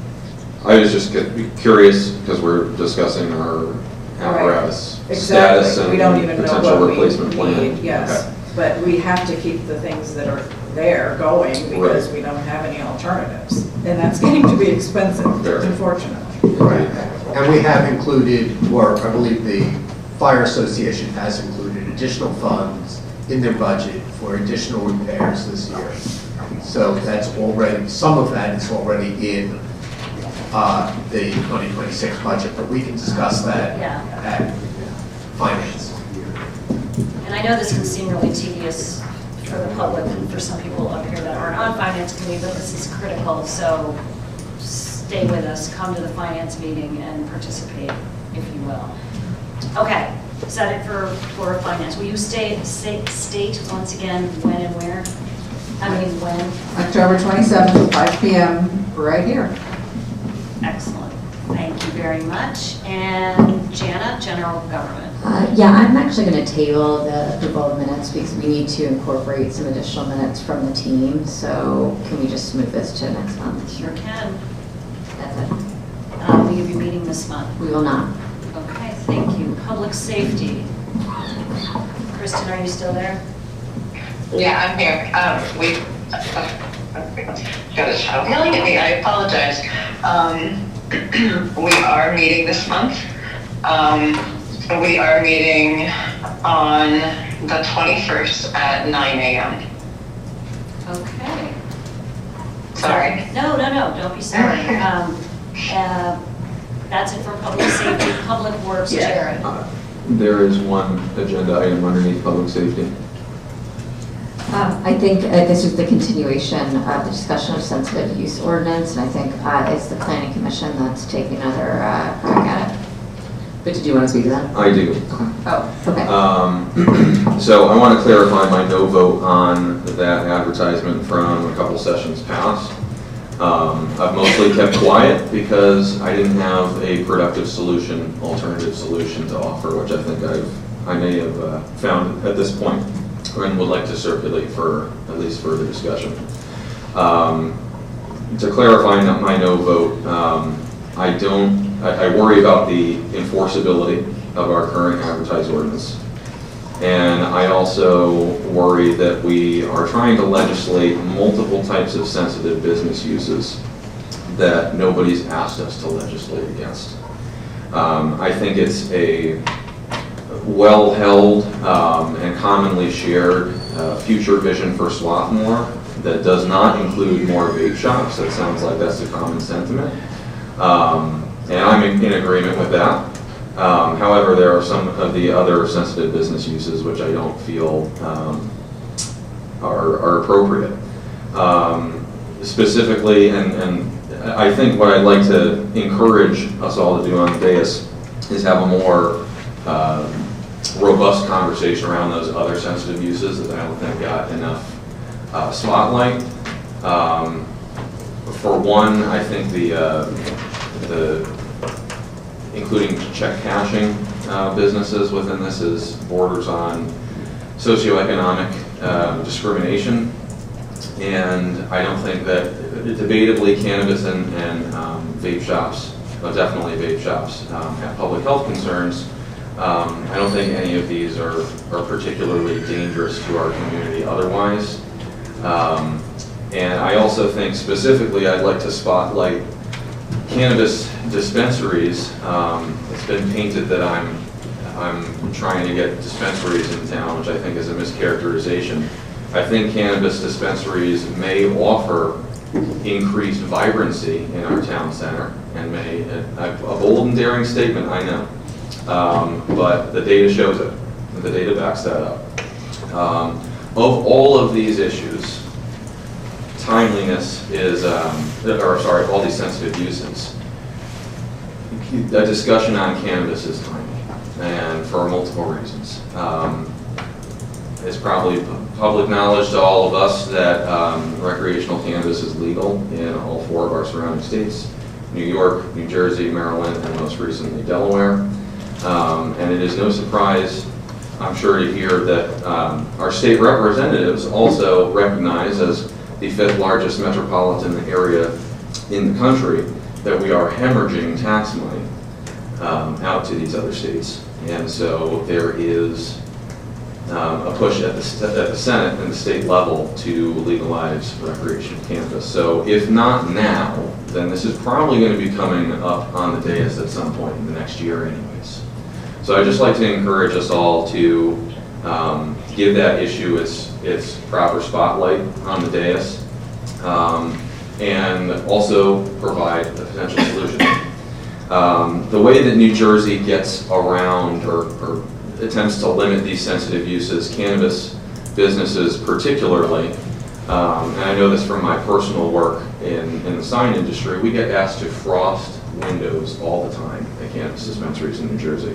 I was just curious, because we're discussing our apparatus status Exactly, and we don't even know potential what we replacement plan. need, yes. Okay. But we have to keep the things that are there going because we don't have any alternatives. And that's getting to be expensive, Fair. unfortunately. Right. And we have included, or I believe the Fire Association has included additional funds in their budget for additional repairs this year. So that's already, some of that is already in the 2026 budget, but we can discuss that Yeah. at finance. And I know this can seem really tedious for the public and for some people up here that aren't on finance committee, but this is critical, so stay with us, come to the finance meeting and participate, if you will. Okay, is that it for finance? Will you state once again when and where? I mean, when? October 27th, 5 p.m., right here. Excellent. Thank you very much. And Jana, general government. Yeah, I'm actually going to table the approval of minutes because we need to incorporate some additional minutes from the team. So can we just move this to next month? Sure can. That's it. Will you be meeting this month? We will not. Okay, thank you. Public safety. Kristen, are you still there? Yeah, I'm here. Got a child yelling at me, I apologize. We are meeting this month. We are meeting on the 21st at 9 a.m. Okay. Sorry. No, don't be sorry. That's it for public safety, public works, Jared. There is one agenda item underneath public safety. I think this is the continuation of the discussion of sensitive use ordinance, and I think it's the planning commission that's taking another crack at it. But did you want to speak to that? I do. Oh, okay. So I want to clarify my no vote on that advertisement from a couple sessions past. I've mostly kept quiet because I didn't have a productive solution, alternative solution to offer, which I think I may have found at this point and would like to circulate for at least further discussion. To clarify my no vote, I worry about the enforceability of our current advertised ordinance. And I also worry that we are trying to legislate multiple types of sensitive business uses that nobody's asked us to legislate against. I think it's a well-held and commonly shared future vision for Swarthmore that does not include more vape shops. That sounds like that's a common sentiment. And I'm in agreement with that. However, there are some of the other sensitive business uses which I don't feel are appropriate. Specifically, and I think what I'd like to encourage us all to do on the dais is have a more robust conversation around those other sensitive uses that I don't think got enough spotlight. For one, I think the including check cashing businesses within this borders on socioeconomic discrimination, and I don't think that debatably cannabis and vape shops, definitely vape shops, have public health concerns. I don't think any of these are particularly dangerous to our community otherwise. And I also think specifically I'd like to spotlight cannabis dispensaries. It's been painted that I'm trying to get dispensaries in town, which I think is a mischaracterization. I think cannabis dispensaries may offer increased vibrancy in our town center and may, a bold and daring statement, I know, but the data shows it. The data backs that up. Of all of these issues, timeliness is, all these sensitive uses, a discussion on cannabis is timely, and for multiple reasons. It's probably public knowledge to all of us that recreational cannabis is legal in all 4 of our surrounding states: New York, New Jersey, Maryland, and most recently Delaware. And it is no surprise, I'm sure, to hear that our state representatives also recognize, as the 5th largest metropolitan area in the country, that we are hemorrhaging tax money out to these other states. And so there is a push at the Senate and the state level to legalize recreational cannabis. So if not now, then this is probably going to be coming up on the dais at some point in the next year anyways. So I'd just like to encourage us all to give that issue its proper spotlight on the dais, and also provide a potential solution. The way that New Jersey gets around or attempts to limit these sensitive uses, cannabis businesses particularly, and I know this from my personal work in the sign industry, we get asked to frost windows all the time at cannabis dispensaries in New Jersey.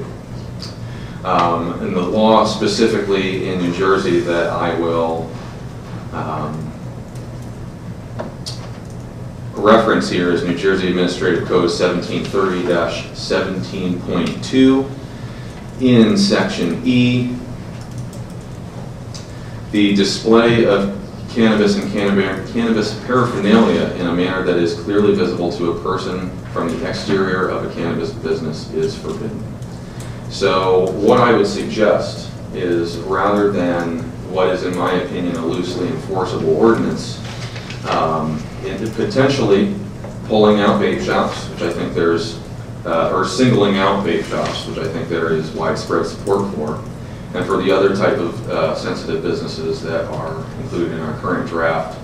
And the law specifically in New Jersey that I will reference here is New Jersey Administrative Code 1730-17.2. In Section E, the display of cannabis and cannabis paraphernalia in a manner that is clearly visible to a person from the exterior of a cannabis business is forbidden. So what I would suggest is, rather than what is, in my opinion, a loosely enforceable ordinance, potentially pulling out vape shops, which I think there's, or singling out vape shops, which I think there is widespread support for, and for the other type of sensitive businesses that are included in our current draft,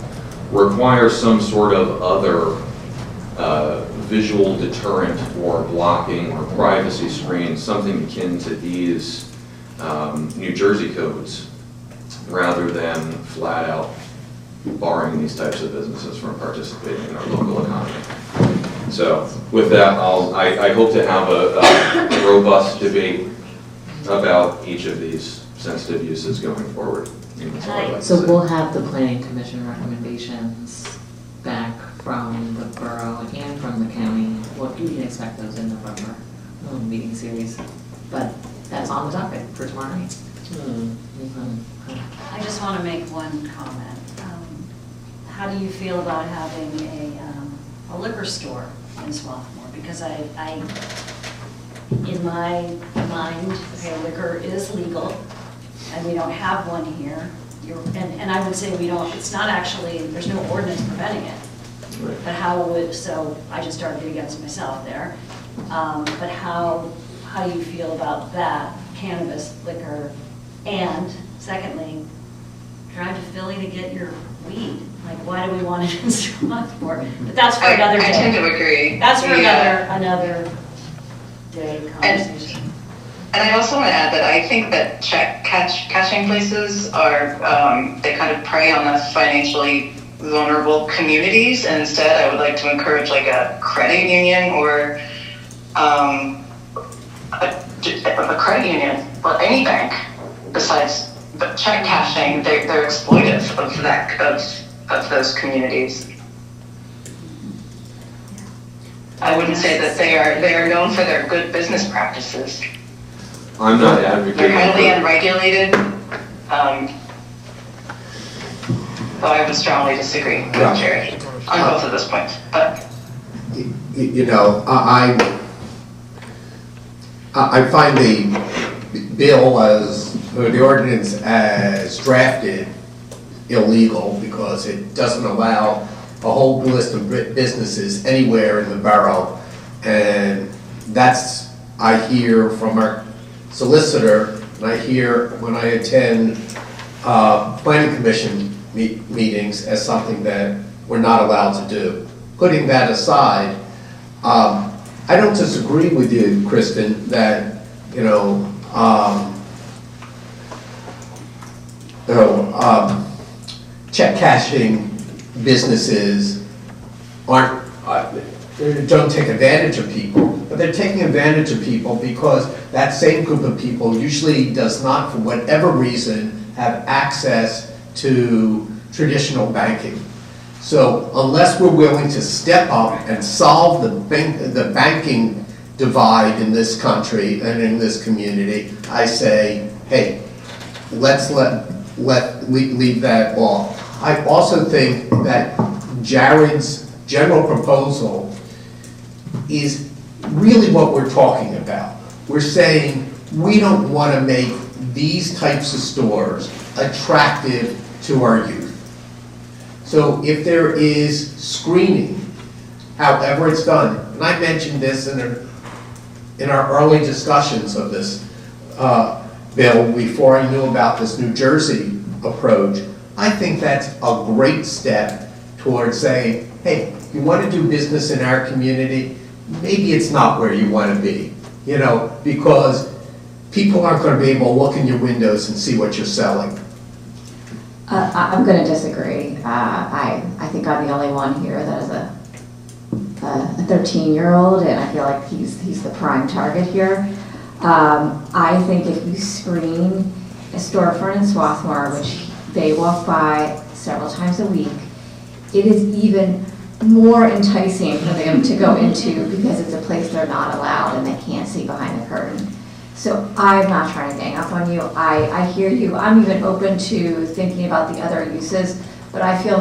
require some sort of other visual deterrent or blocking or privacy screen, something akin to these New Jersey codes, rather than flat out barring these types of businesses from participating in our local economy. So with that, I hope to have a robust debate about each of these sensitive uses going forward. That's all I'd like to So say. we'll have the planning commission recommendations back from the borough and from the county. What we can expect those in November meeting series, but that's on the docket for tomorrow night. I just want to make one comment. How do you feel about having a liquor store in Swarthmore? Because in my mind, okay, liquor is legal, and we don't have one here. And I would say we don't, it's not actually, there's no ordinance preventing it. Right. But so I just argued against myself there. But how do you feel about that, cannabis, liquor, and secondly, drive to Philly to get your weed? Like, why do we want it in Swarthmore? But that's for another day. I tend to agree. That's for another day conversation. And I also want to add that I think that catching places are, they kind of prey on the financially vulnerable communities, and instead I would like to encourage like a credit union or a credit union, or any bank besides check cashing. They're exploitive of those communities. I wouldn't say that they are known for their good business practices. I'm not advocating. They're highly unregulated. Though I would strongly disagree with Jerry. on both of those points, but You know, I find the bill or the ordinance as drafted illegal because it doesn't allow a whole list of businesses anywhere in the borough. And that's, I hear from our solicitor, and I hear when I attend planning commission meetings as something that we're not allowed to do. Putting that aside, I don't disagree with you, Kristen, that, check cashing businesses don't take advantage of people, but they're taking advantage of people because that same group of people usually does not, for whatever reason, have access to traditional banking. So unless we're willing to step up and solve the banking divide in this country and in this community, I say, hey, let's leave that off. I also think that Jared's general proposal is really what we're talking about. We're saying we don't want to make these types of stores attractive to our youth. So if there is screening, however it's done, and I mentioned this in our early discussions of this bill before I knew about this New Jersey approach, I think that's a great step towards saying, hey, you want to do business in our community, maybe it's not where you want to be, because people aren't going to be able to look in your windows and see what you're selling. I'm going to disagree. I think I'm the only one here that is a 13-year-old, and I feel like he's the prime target here. I think if you screen a storefront in Swarthmore, which they walk by several times a week, it is even more enticing for them to go into because it's a place they're not allowed and they can't see behind the curtain. So I'm not trying to gang up on you. I hear you. I'm even open to thinking about the other uses, but I feel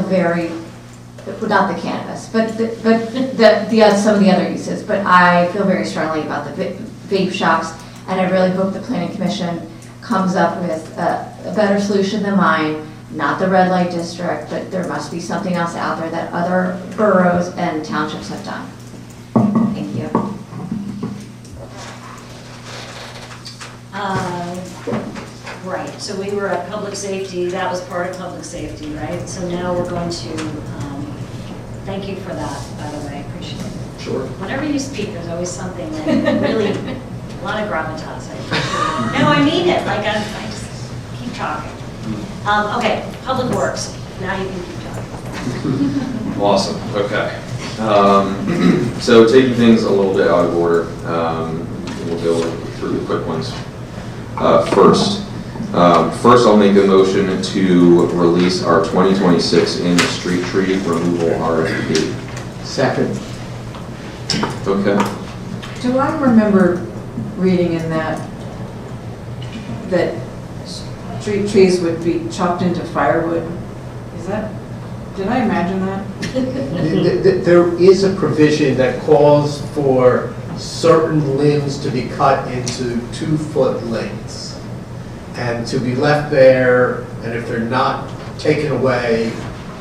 not the cannabis, but some of the other uses. But I feel very strongly about the vape shops, and I really hope the Planning Commission comes up with a better solution than mine. Not the red light district, but there must be something else out there that other boroughs and townships have done. Thank you. Right, so we were at public safety, that was part of public safety, right? So now we're going to, thank you for that, by the way, I appreciate it. Sure. Whenever you speak, there's always something that really, a lot of gravitas, I appreciate it. No, I mean it, like I just keep talking. Okay, Public Works, now you can keep talking. Awesome, okay. So taking things a little bit out of order, we'll go through the quick ones. First, I'll make a motion to release our 2026 annual street tree removal RFP. Second. Okay. Do I remember reading in that street trees would be chopped into firewood? Did I imagine that? There is a provision that calls for certain limbs to be cut into 2-foot lengths and to be left there, and if they're not taken away,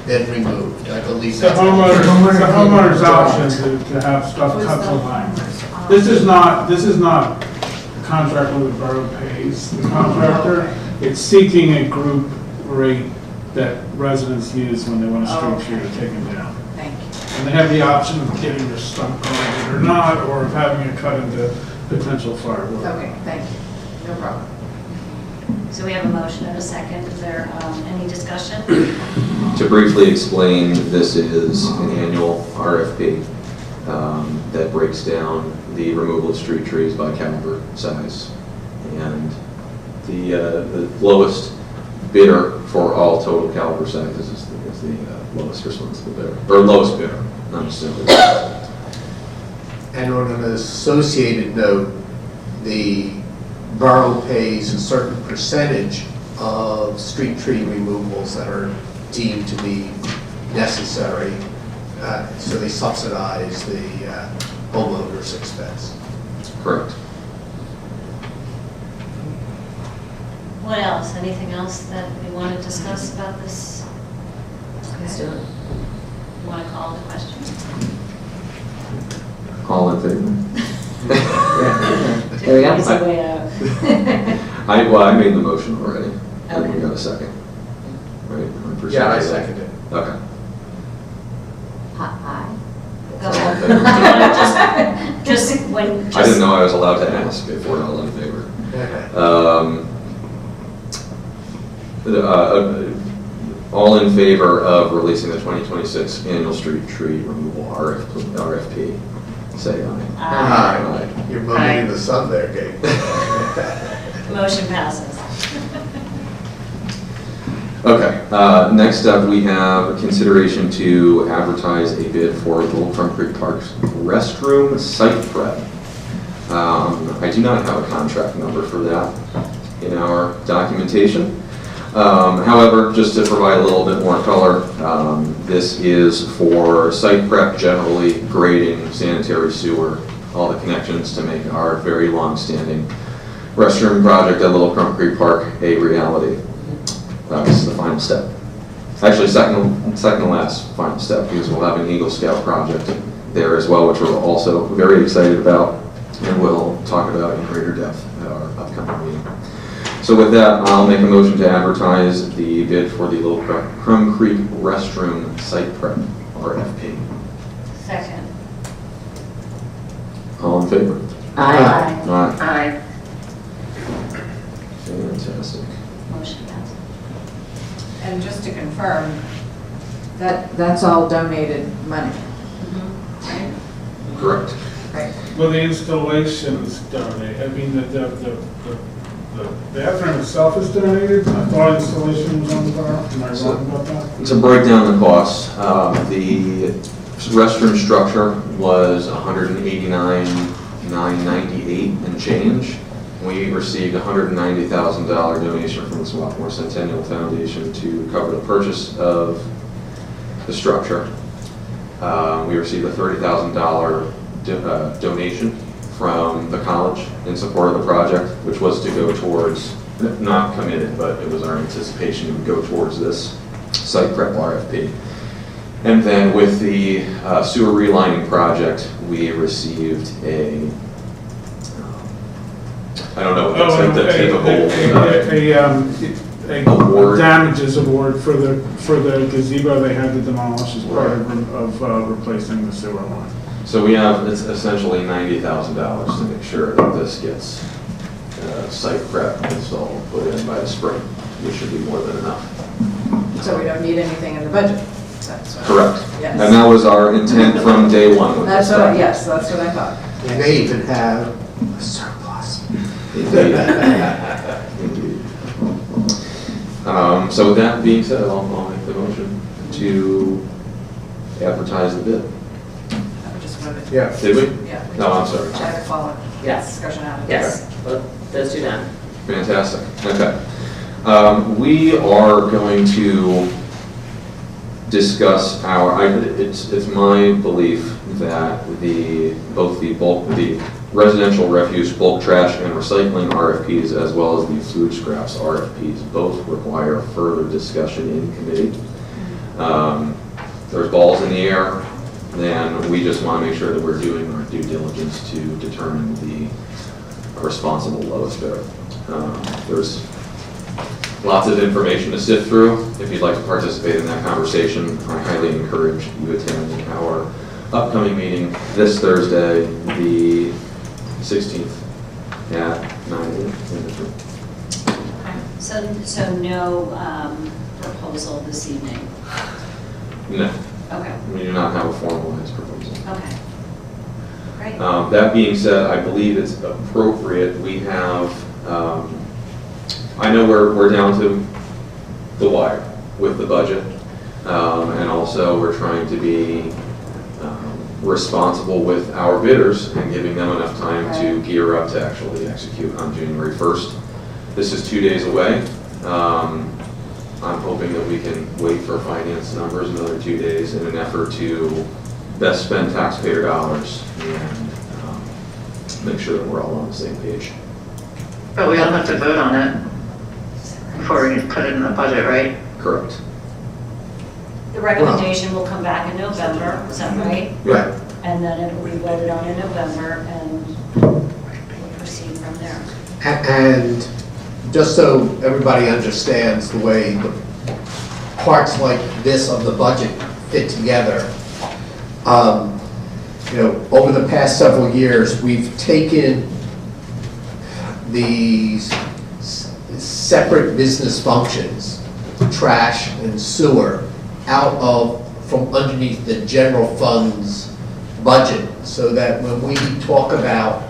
then removed. I believe The that's. homeowner's option to have stuff cut to length. This is not a contract where the borough pays the contractor. It's seeking a group rate that residents use when they want a street tree to take them down. Thank you. And they have the option of getting their stump going or not, or of having it cut into potential firewood. Okay, thank you. No problem. So we have a motion and a second. Is there any discussion? To briefly explain, this is an annual RFP that breaks down the removal of street trees by caliber size. And the lowest bidder for all total caliber sizes is the lowest responsible bidder, or lowest bidder, not necessarily. And on an associated note, the borough pays a certain percentage of street tree removals that are deemed to be necessary. So they subsidize the homeowner's expense. Correct. What else? Anything else that we want to discuss about this? Let's do it. You want to call the question? All in favor? There we go. Easy way out. I made the motion already. And Okay. we got a second. Right? Yeah, I second it. Okay. Aye. Go All in ahead. favor? Just when, I didn't just, know I was allowed to ask if we're all in favor. All in favor of releasing the 2026 annual street tree removal RFP, say aye. Aye. You're moving in the sun there, Kate. motion passes. Okay, next up, we have consideration to advertise a bid for Little Crum Creek Park's restroom site prep. I do not have a contract number for that in our documentation. However, just to provide a little bit more color, this is for site prep, generally grading, sanitary sewer, all the connections to make our very long-standing restroom project at Little Crum Creek Park a reality. This is the final step. Actually, second to last final step, because we'll have an Eagle Scout project there as well, which we're also very excited about, and we'll talk about in greater depth at our upcoming meeting. So with that, I'll make a motion to advertise the bid for the Little Crum Creek restroom site prep RFP. Second. All in favor? Aye. Aye. Aye. Fantastic. Motion passes. And just to confirm, that's all donated money, right? Correct. Right. Well, the installation's donated, I mean, the bathroom itself is donated, I thought installation was on the bar, am I wrong about that? To break down the cost, the restroom structure was $189,998 and change. We received a $190,000 donation from the Swarthmore Centennial Foundation to cover the purchase of the structure. We received a $30,000 donation from the college in support of the project, which was to go towards, not committed, but it was our anticipation it would go towards this site prep RFP. And then with the sewer relining project, we received a, I don't know, it's like the typical award. Damages award for the gazebo they had to demolish as part of replacing the sewer line. So we have, it's essentially $90,000 to make sure that this gets site prep installed, put in by the spring, which should be more than enough. So we don't need anything in the budget? That's what- Correct. Yes. And that was our intent from day one with this That's what, project. yes, that's what I thought. You may even have a surplus. Indeed. Indeed. So with that being said, I'll make the motion to advertise the bid. I just wanted to, Yeah. Did we? yeah. No, I'm sorry. I had to follow Yes. discussion out of Yes, both those two done. Fantastic, okay. We are going to discuss it's my belief that both the residential refuse, bulk trash, and recycling RFPs, as well as the food scraps RFPs, both require further discussion in committee. There's balls in the air, then we just want to make sure that we're doing our due diligence to determine the responsible lowest bidder. There's lots of information to sift through. If you'd like to participate in that conversation, I highly encourage you attend our upcoming meeting this Thursday, the 16th at 9 a.m. in this room. So no proposal this evening? No, Okay, we do not have a formalized proposal. okay. Great. That being said, I believe it's appropriate, we have, I know we're down to the wire with the budget, and also we're trying to be responsible with our bidders and giving them enough time to gear up to actually execute on January 1st. This is 2 days away. I'm hoping that we can wait for finance numbers another 2 days in an effort to best spend taxpayer dollars and make sure that we're all on the same page. But we all have to vote on it before we put it in the budget, right? Correct. The recommendation will come back in November, is that right? Right. And then it will be voted on in November, and we'll proceed from there. And just so everybody understands the way the parts like this of the budget fit together, over the past several years, we've taken these separate business functions, trash and sewer, from underneath the general fund's budget, so that when we talk about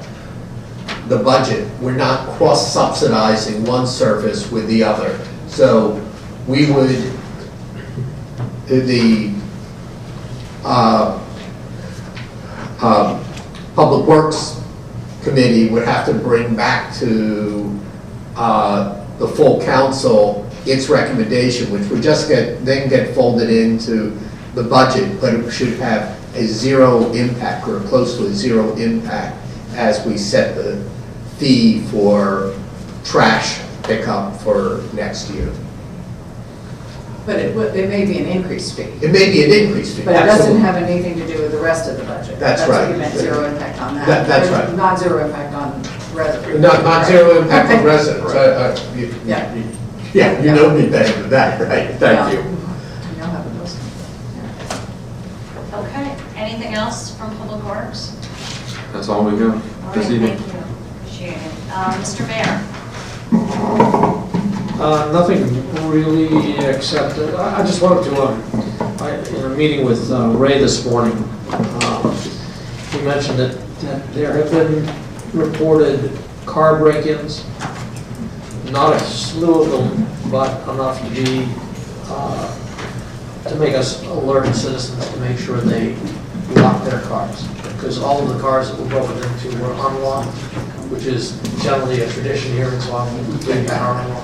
the budget, we're not cross-subsidizing one service with the other. So we would, the Public Works Committee would have to bring back to the full council its recommendation, which would just then get folded into the budget, but it should have a zero impact or close to a zero impact as we set the fee for trash pickup for next year. But it may be an increased fee. It may be an increase fee. But it doesn't absolutely. have anything to do with the rest of the budget. That's what right. you meant, zero impact on that. That's There's right. Not zero impact on residents. Not zero impact on Okay. residents. Yeah. Yeah, you know me better than that, right? Thank you. You know how it goes. Okay, anything else from Public Works? That's all we got All right, this evening. thank you, appreciate it. Mr. Mayor? Nothing really except, I just wanted to, in a meeting with Ray this morning, he mentioned that there have been reported car break-ins, not a slew of them, but enough to be, to make us alert citizens to make sure they lock their cars. Because all of the cars that were broken into were unlocked, which is generally a tradition here in Swarthmore, big car unlock.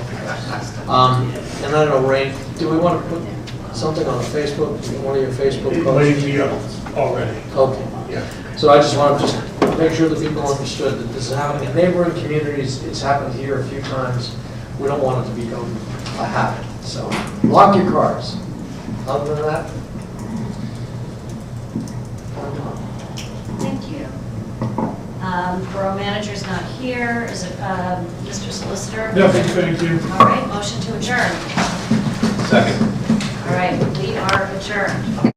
And I don't know, Ray, do we want to put something on Facebook, one of your Facebook posts? Me up already. Okay. Yeah. So I just want to make sure that people understood that this is happening in neighboring communities. It's happened here a few times. We don't want it to become a habit. So lock your cars. Other than that, I'm done. Thank you. Borough manager's not here, is it, Mr. Solicitor? No, thank you. All right, motion to adjourn. Second. All right, we are adjourned.